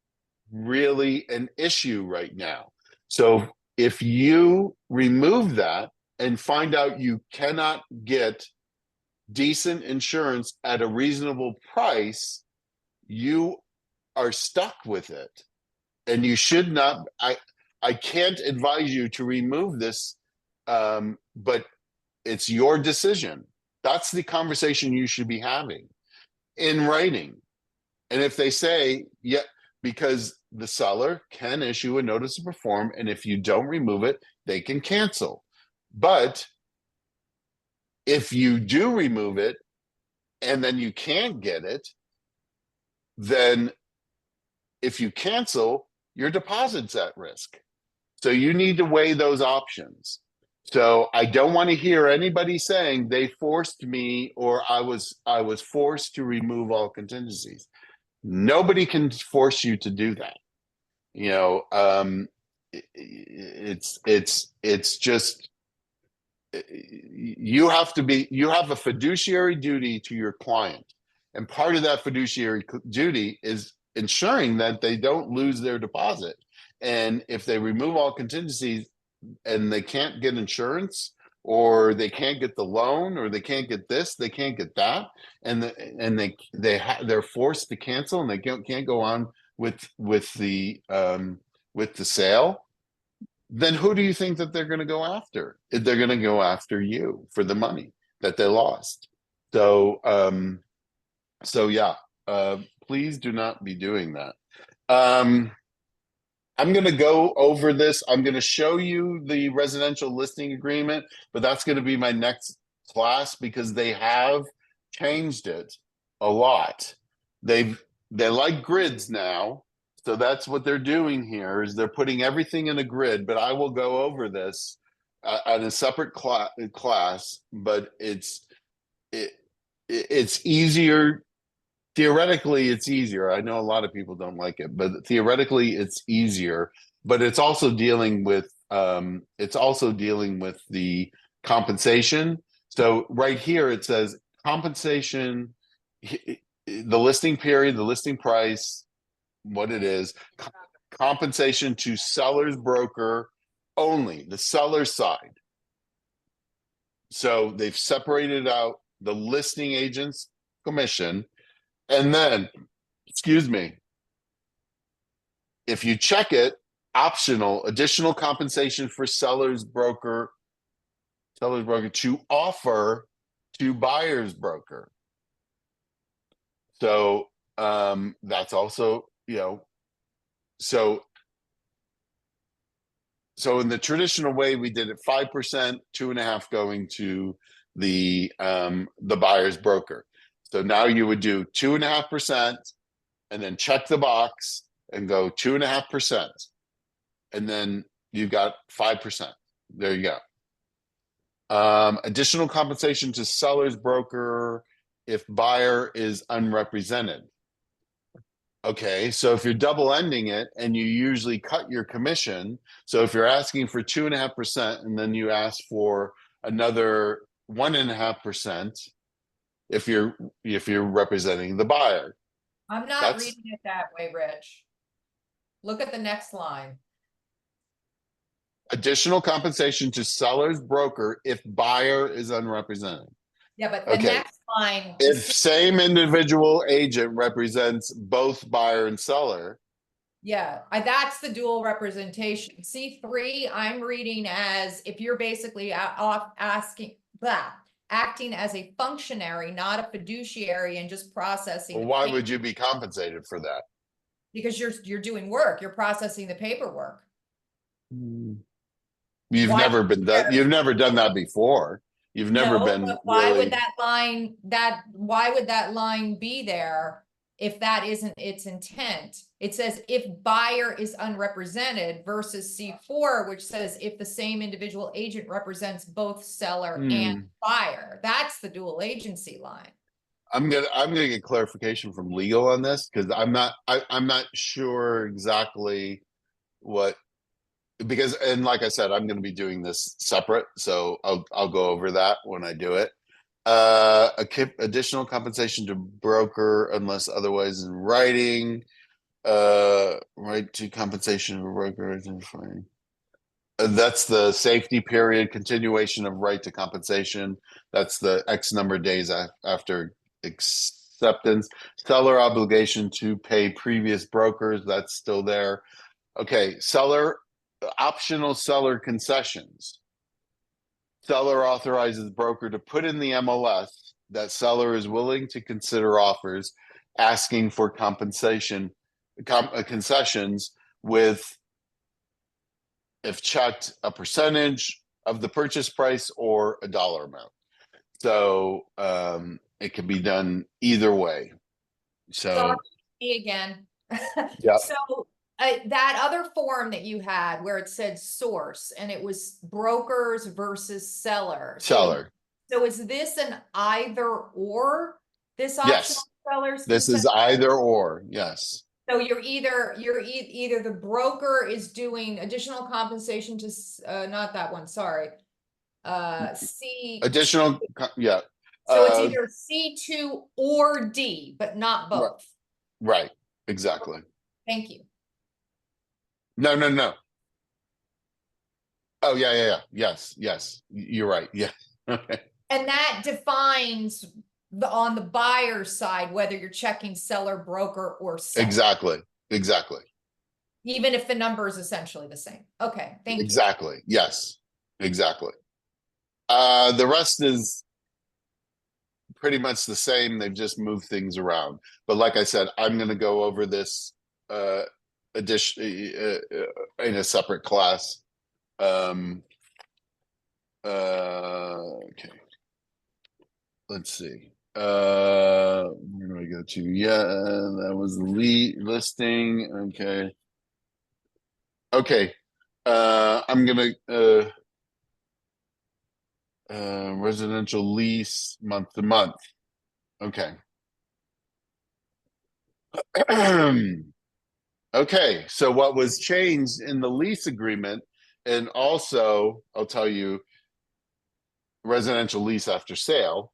really an issue right now. So if you remove that and find out you cannot get decent insurance at a reasonable price, you are stuck with it. And you should not, I can't advise you to remove this, but it's your decision. That's the conversation you should be having in writing. And if they say, yeah, because the seller can issue a notice to perform, and if you don't remove it, they can cancel. But if you do remove it and then you can't get it, then if you cancel, your deposit's at risk. So you need to weigh those options. So I don't want to hear anybody saying they forced me or I was forced to remove all contingencies. Nobody can force you to do that. You know, it's just, you have a fiduciary duty to your client. And part of that fiduciary duty is ensuring that they don't lose their deposit. And if they remove all contingencies and they can't get insurance, or they can't get the loan, or they can't get this, they can't get that, and they're forced to cancel, and they can't go on with the sale, then who do you think that they're going to go after? They're going to go after you for the money that they lost. So yeah, please do not be doing that. I'm going to go over this. I'm going to show you the residential listing agreement, but that's going to be my next class because they have changed it a lot. They like grids now. So that's what they're doing here, is they're putting everything in a grid, but I will go over this at a separate class, but it's easier. Theoretically, it's easier. I know a lot of people don't like it, but theoretically it's easier, but it's also dealing with the compensation. So right here, it says compensation, the listing period, the listing price, what it is, compensation to seller's broker only, the seller's side. So they've separated out the listing agent's commission. And then, excuse me, if you check it, optional, additional compensation for seller's broker to offer to buyer's broker. So that's also, so in the traditional way, we did it 5%, 2.5% going to the buyer's broker. So now you would do 2.5% and then check the box and go 2.5%. And then you've got 5%. There you go. Additional compensation to seller's broker if buyer is unrepresented. Okay, so if you're double ending it and you usually cut your commission, so if you're asking for 2.5% and then you ask for another 1.5%, if you're representing the buyer. I'm not reading it that way, Rich. Look at the next line. Additional compensation to seller's broker if buyer is unrepresented. Yeah, but the next line. If same individual agent represents both buyer and seller. Yeah, that's the dual representation. C3, I'm reading as if you're basically asking that. acting as a functionary, not a fiduciary, and just processing. Well, the why pay- would you be compensated for that? Because you're doing work, you're processing the paperwork. You've Why never been done. You've never done that before. You've never No, been but why really. would why would that line be there if that isn't its intent? It says if buyer is unrepresented versus C4, which says if the same individual agent represents both seller and buyer. That's the dual agency line. I'm gonna get clarification from legal on this because I'm not sure exactly what, because, and like I said, I'm going to be doing this separate, so I'll go over that when I do it. Additional compensation to broker unless otherwise in writing. Right to compensation for broker. That's the safety period, continuation of right to compensation. That's the X number of days after acceptance. Seller obligation to pay previous brokers. That's still there. Okay, optional seller concessions. Seller authorizes broker to put in the MLS that seller is willing to consider offers asking for concessions with, if checked, a percentage of the purchase price or a dollar amount. So it can be done either way. So me again. Yeah. So that other form that you had where it said source and it was brokers versus sellers. Seller. So is this an either or? This Yes. optional sellers? This is either or. Yes. So you're either the broker is doing additional compensation to not that one, sorry. C. Additional, yeah. So it's either C2 or D, but not both. Right. Exactly. Thank you. No. Oh, yeah. Yes. You're right. Yeah. Okay. And that defines on the buyer side, whether you're checking seller, broker, or seller. Exactly. Even if the number is essentially the same. Okay, thank you. Exactly. Yes, exactly. The rest is pretty much the same. They've just moved things around. But like I said, I'm going to go over this addition in a separate class. Okay. Let's see. Where do I go to? Yeah, that was the lead listing. Okay. I'm gonna residential lease month to month. Okay. Okay, so what was changed in the lease agreement, and also I'll tell you, residential lease after sale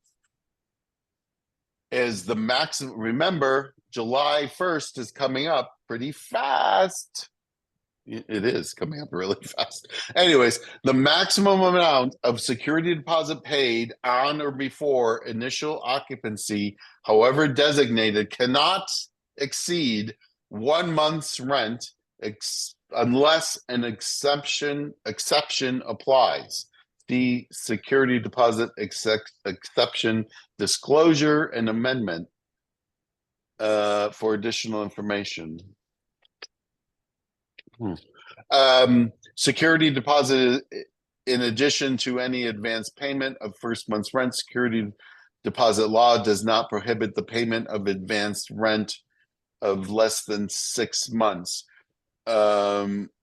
is the maximum. Remember, July 1st is coming up pretty fast. It is coming up really fast. Anyways, the maximum amount of security deposit paid on or before initial occupancy, however designated, cannot exceed 1 month's rent unless an exception applies. The security deposit exception disclosure and amendment for additional information. Security deposit in addition to any advance payment of first month's rent. Security deposit law does not prohibit the payment of advanced rent of less than 6 months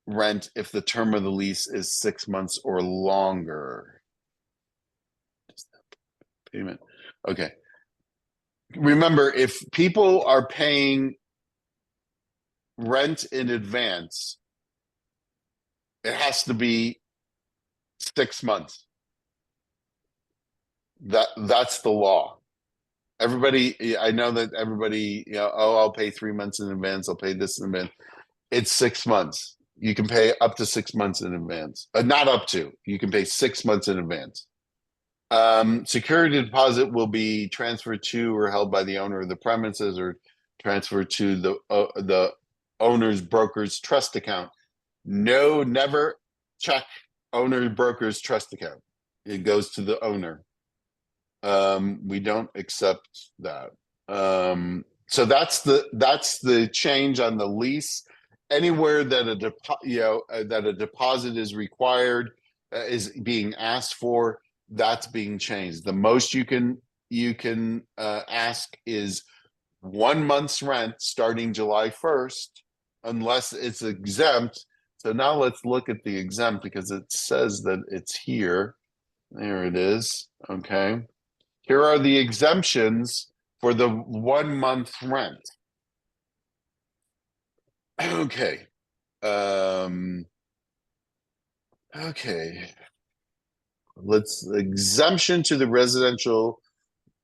rent if the term of the lease is 6 months or longer. Payment. Okay. Remember, if people are paying rent in advance, it has to be 6 months. That's the law. Everybody, I know that everybody, I'll pay 3 months in advance. I'll pay this in advance. It's 6 months. You can pay up to 6 months in advance. Not up to. You can pay 6 months in advance. Security deposit will be transferred to or held by the owner of the premises or transferred to the owner's broker's trust account. No, never check owner broker's trust account. It goes to the owner. We don't accept that. So that's the change on the lease. Anywhere that a deposit is required, is being asked for, that's being changed. The most you can ask is 1 month's rent starting July 1st, unless it's exempt. So now let's look at the exempt, because it says that it's here. There it is. Okay. Here are the exemptions for the 1 month rent. Okay. Okay. Exemption to the residential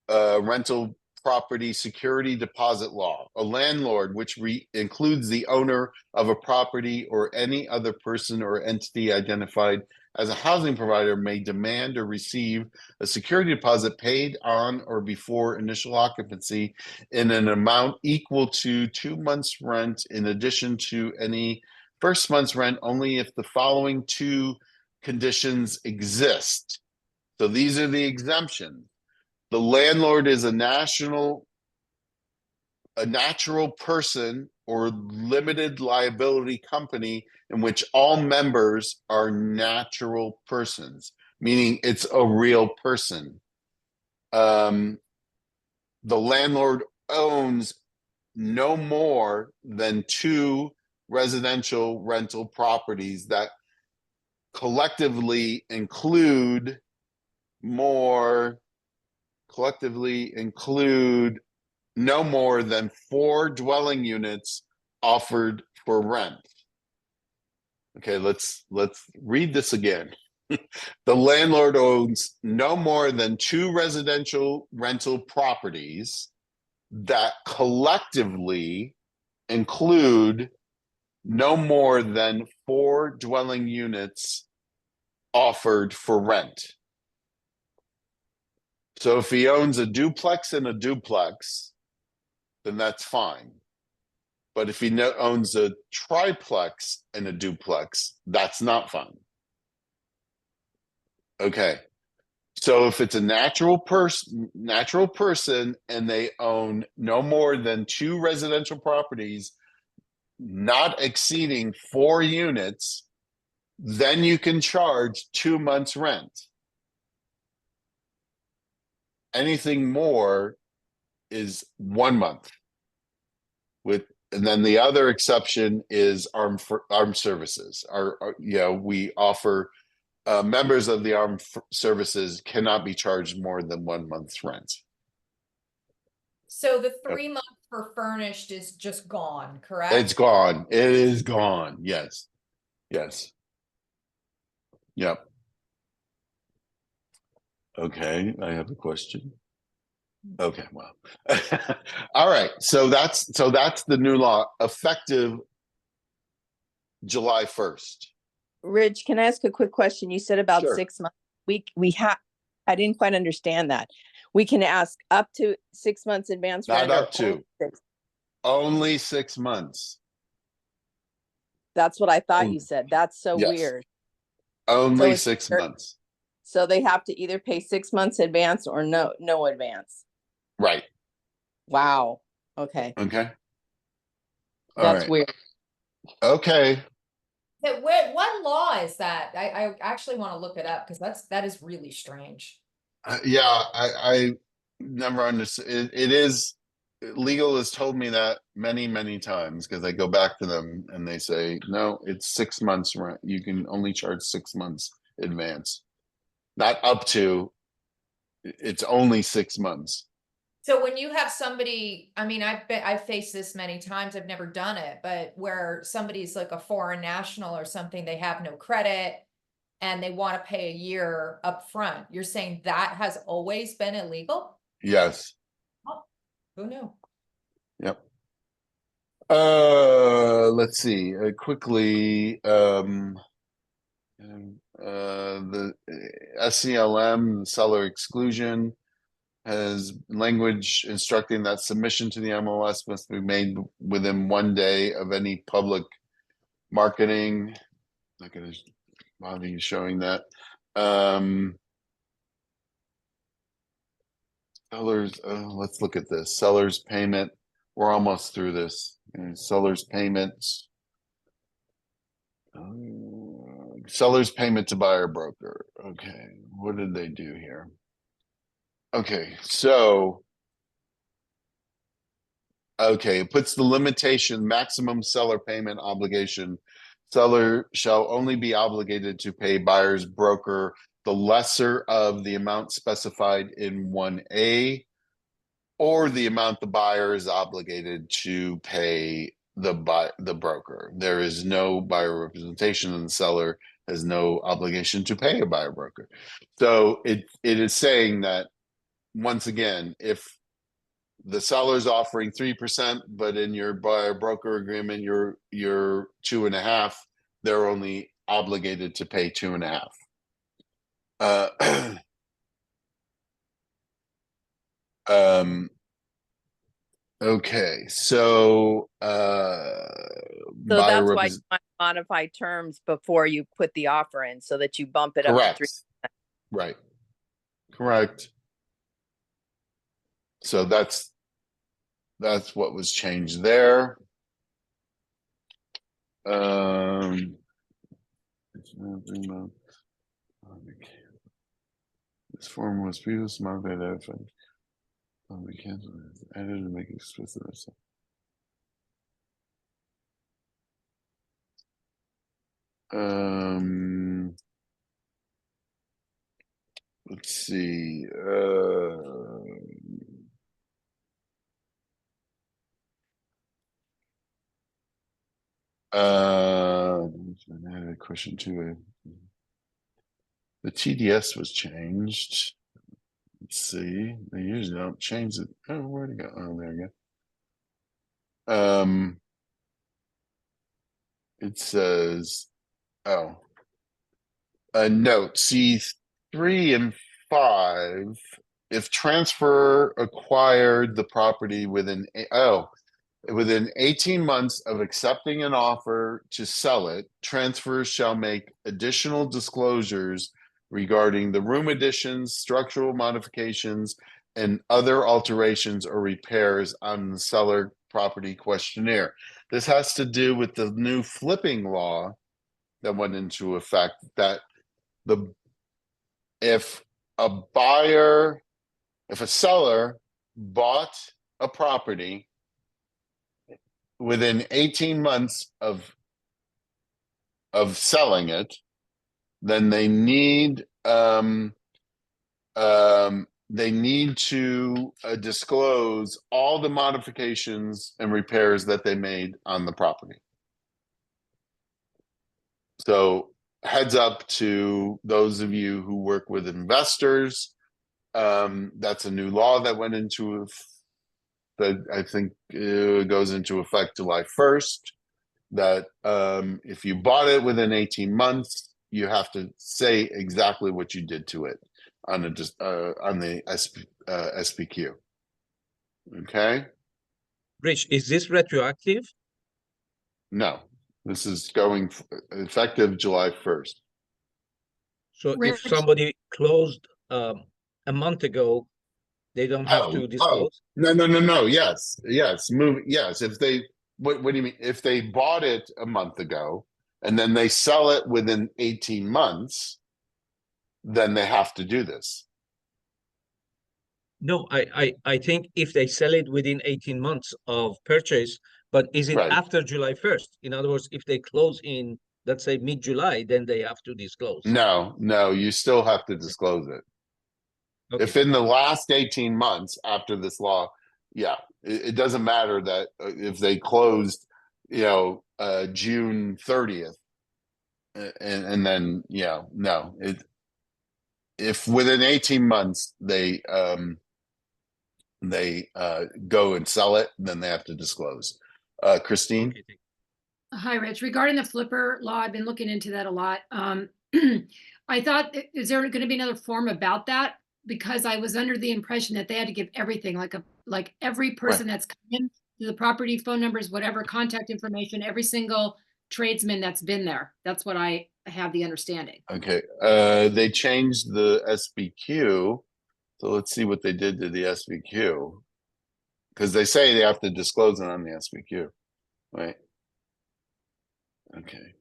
rental property security deposit law. A landlord, which includes the owner of a property or any other person or entity identified as a housing provider, may demand or receive a security deposit paid on or before initial occupancy in an amount equal to 2 months' rent, in addition to any first month's rent, only if the following two conditions exist. So these are the exemptions. The landlord is a natural person or limited liability company in which all members are natural persons, meaning it's a real person. The landlord owns no more than 2 residential rental properties that collectively include no more than 4 dwelling units offered for rent. Okay, let's read this again. The landlord owns no more than 2 residential rental properties that collectively include no more than 4 dwelling units offered for rent. So if he owns a duplex and a duplex, then that's fine. But if he owns a triplex and a duplex, that's not fine. Okay. So if it's a natural person and they own no more than 2 residential properties not exceeding 4 units, then you can charge 2 months rent. Anything more is 1 month. And then the other exception is armed services. We offer members of the armed services cannot be charged more than 1 month's rent. So the 3 months for furnished is just gone, correct? It's gone. It is gone. Yes. Yes. Yep. Okay, I have a question. Okay, well. All right. So that's the new law effective July 1st. Rich, can I ask a quick question? You said about Sure. 6 months. I didn't quite understand that. We can ask up to 6 months advance Not rent or up to. Only 6 months. That's what I thought you said. That's so Yes. weird. Only So 6 months. So they have to either pay 6 months advance or no advance. Right. Wow. Okay. Okay. That's weird. Okay. What law is that? I actually want to look it up because that is really strange. Yeah, I never understood. It is legal has told me that many times, because I go back to them and they say, no, it's 6 months rent. You can only charge 6 months advance, not up to. It's only 6 months. So when you have somebody, I mean, I've faced this many times, I've never done it, but where somebody's like a foreign national or something, they have no credit and they want to pay a year up front. You're saying that has always been illegal? Yes. Oh, who knew? Yep. Let's see. Quickly, the SCLM, seller exclusion, has language instructing that submission to the MLS must be made within 1 day of any public marketing. Not going to bother you showing that. Sellers, let's look at this. Sellers payment. We're almost through this. Sellers payments. Seller's payment to buyer broker. Okay, what did they do here? Okay, so it puts the limitation maximum seller payment obligation. Seller shall only be obligated to pay buyer's broker the lesser of the amount specified in 1A or the amount the buyer is obligated to pay the broker. There is no buyer representation, and the seller has no obligation to pay a buyer broker. So it is saying that, once again, if the seller's offering 3%, but in your buyer broker agreement you're 2.5%, they're only obligated to pay 2.5%. Okay, so So that's why you want to modify terms before you put the offer in, so that you bump it up to 3%. Right. Correct. So that's what was changed there. This form was previously modified. We can't edit to make it explicit. Let's see. I had a question too. The TDS was changed. Let's see. They usually don't change it. Oh, where'd it go? Oh, there we go. It says, note C3 and 5. If transfer acquired the property within 18 months of accepting an offer to sell it, transfers shall make additional disclosures regarding the room additions, structural modifications, and other alterations or repairs on the seller property questionnaire. This has to do with the new flipping law that went into effect, that if a seller bought a property within 18 months of selling it, then they need to disclose all the modifications and repairs that they made on the property. So heads up to those of you who work with investors. That's a new law that went into that I think goes into effect July 1st, that if you bought it within 18 months, you have to say exactly what you did to it on the SPQ. Okay? Rich, is this retroactive? No, this is going effective July 1st. So if somebody closed a month ago, they don't have to disclose? No. Yes. If they, what do you mean? If they bought it a month ago and then they sell it within 18 months, then they have to do this. No, I think if they sell it within 18 months of purchase, but is it after July 1st? In other words, if they close in, let's say, mid-July, then they have to disclose. No, you still have to disclose it. Okay. If in the last 18 months after this law, it doesn't matter that if they closed, June 30th, and then, no, if within 18 months they go and sell it, then they have to disclose. Christine? Hi, Rich. Regarding the flipper law, I've been looking into that a lot. I thought, is there going to be another form about that? Because I was under the impression that they had to give everything, like every person that's coming to the property, phone numbers, whatever, contact information, every single tradesman that's been there. That's what I have the understanding. Okay. They changed the SBQ So let's see what they did to the SVQ. Because they say they have to disclose it on the SVQ, right? Okay.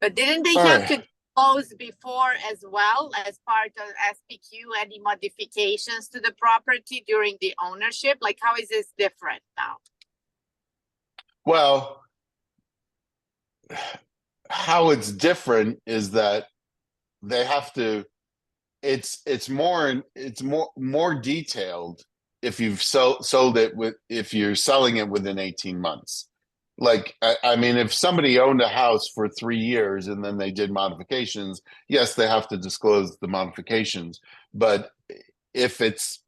But didn't they All have right. to disclose before as well as part of SPQ any modifications to the property during the ownership? Like, how is this different now? Well, how it's different is that they have to, it's more detailed if you've sold it if you're selling it within 18 months. Like, I mean, if somebody owned a house for 3 years and then they did modifications, yes, they have to disclose the modifications. But if it's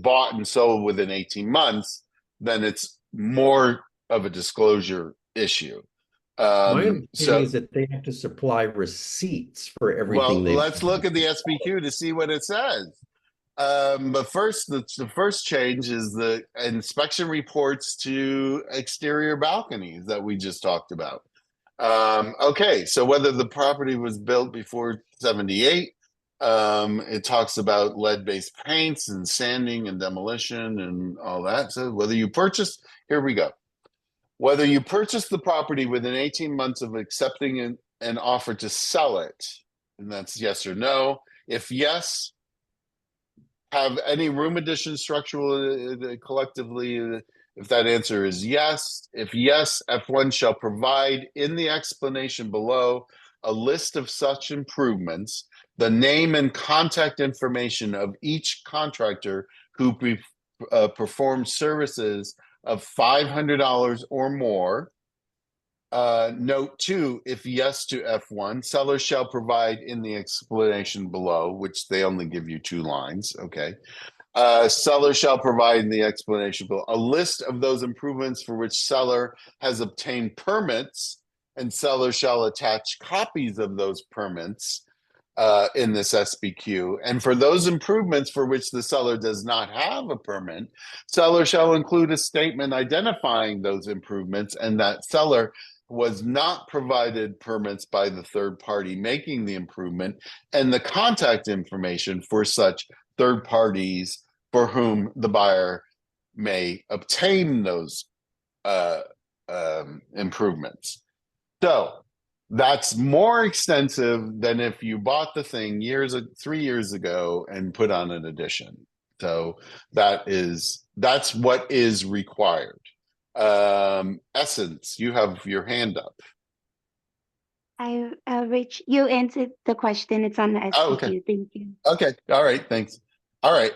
bought and sold within 18 months, then it's more of a disclosure issue. My understanding is that they have to supply receipts for everything Well, let's look at the SPQ to see what it says. But first, the first change is the inspection reports to exterior balconies that we just talked about. Okay, so whether the property was built before 78, it talks about lead-based paints and sanding and demolition and all that. So whether you purchase, here we go. Whether you purchase the property within 18 months of accepting an offer to sell it, and that's yes or no. If yes, have any room addition structural collectively? If that answer is yes. If yes, F1 shall provide in the explanation below a list of such improvements, the name and contact information of each contractor who performs services of $500 or more. Note 2, if yes to F1, seller shall provide in the explanation below, which they only give you 2 lines, okay. Seller shall provide in the explanation below a list of those improvements for which seller has obtained permits, and seller shall attach copies of those permits in this SPQ. And for those improvements for which the seller does not have a permit, seller shall include a statement identifying those improvements and that seller was not provided permits by the third party making the improvement and the contact information for such third parties for whom the buyer may obtain those improvements. So that's more extensive than if you bought the thing 3 years ago and put on an addition. So that's what is required. Essence, you have your hand up. Rich, you answered the question. It's on the SPQ. Oh, okay. Thank you. Okay. All right. Thanks. All right.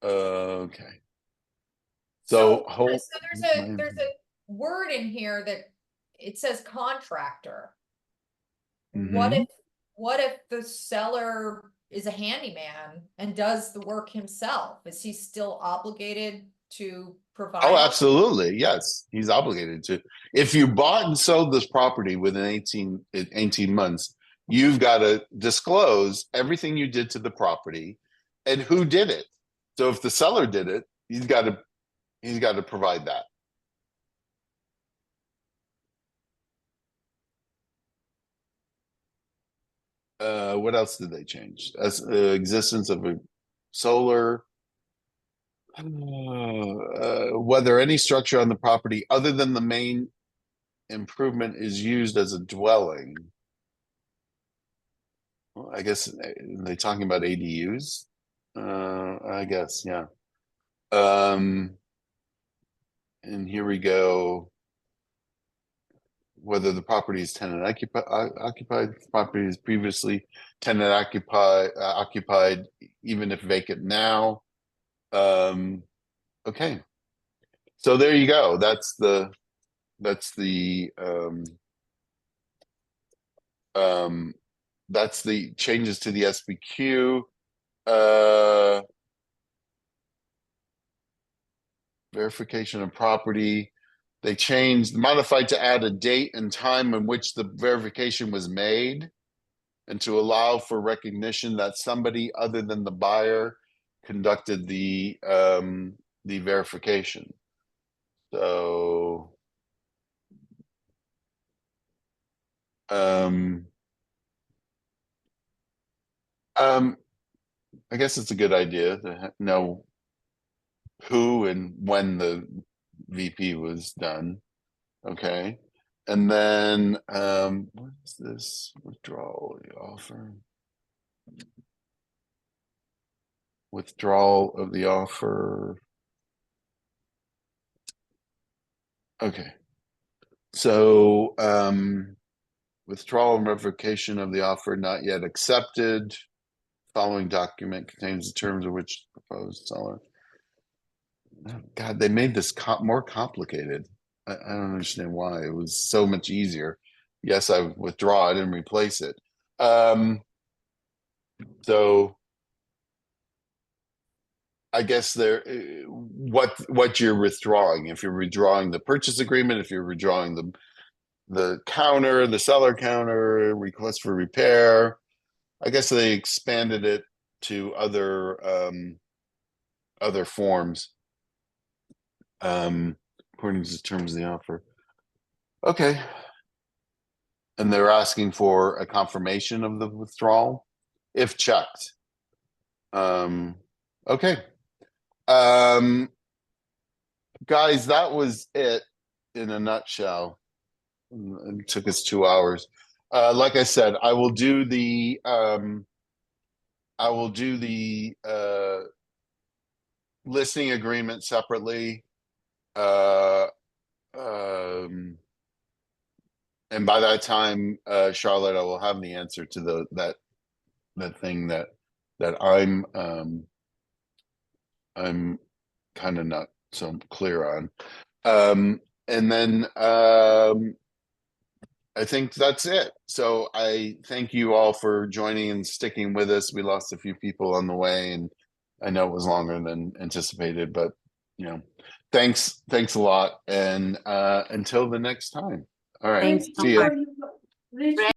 Okay. So there's a word in here that it says contractor. What if the seller is a handyman and does the work himself? Is he still obligated to provide? Oh, absolutely. Yes, he's obligated to. If you bought and sold this property within 18 months, you've got to disclose everything you did to the property and who did it. So if the seller did it, he's got to provide that. What else did they change? Existence of a solar, whether any structure on the property other than the main improvement is used as a dwelling. Well, I guess they're talking about ADUs. I guess, yeah. And here we go. Whether the property is tenant occupied, property is previously tenant occupied, even if vacant now. Okay, so there you go. That's the changes to the SPQ. Verification of property. They modified to add a date and time in which the verification was made and to allow for recognition that somebody other than the buyer conducted the verification. So I guess it's a good idea to know who and when the VP was done. Okay. And then what is this withdrawal of the offer? Withdrawal of the offer. Okay. So withdrawal and revocation of the offer not yet accepted. Following document contains the terms of which proposed seller. Oh, God, they made this more complicated. I don't understand why. It was so much easier. Yes, I withdraw it and replace it. So I guess what you're withdrawing. If you're withdrawing the purchase agreement, if you're withdrawing the counter, the seller counter, request for repair. I guess they expanded it to other forms. According to the terms of the offer. Okay. And they're asking for a confirmation of the withdrawal if checked. Okay. Guys, that was it in a nutshell. It took us 2 hours. Like I said, I will do the listing agreement separately. And by that time, Charlotte, I will have the answer to that thing that I'm kind of not so clear on. And then I think that's it. So I thank you all for joining and sticking with us. We lost a few people on the way, and I know it was longer than anticipated, but you know, thanks a lot. And until the next time. All right. Thanks so See ya. much.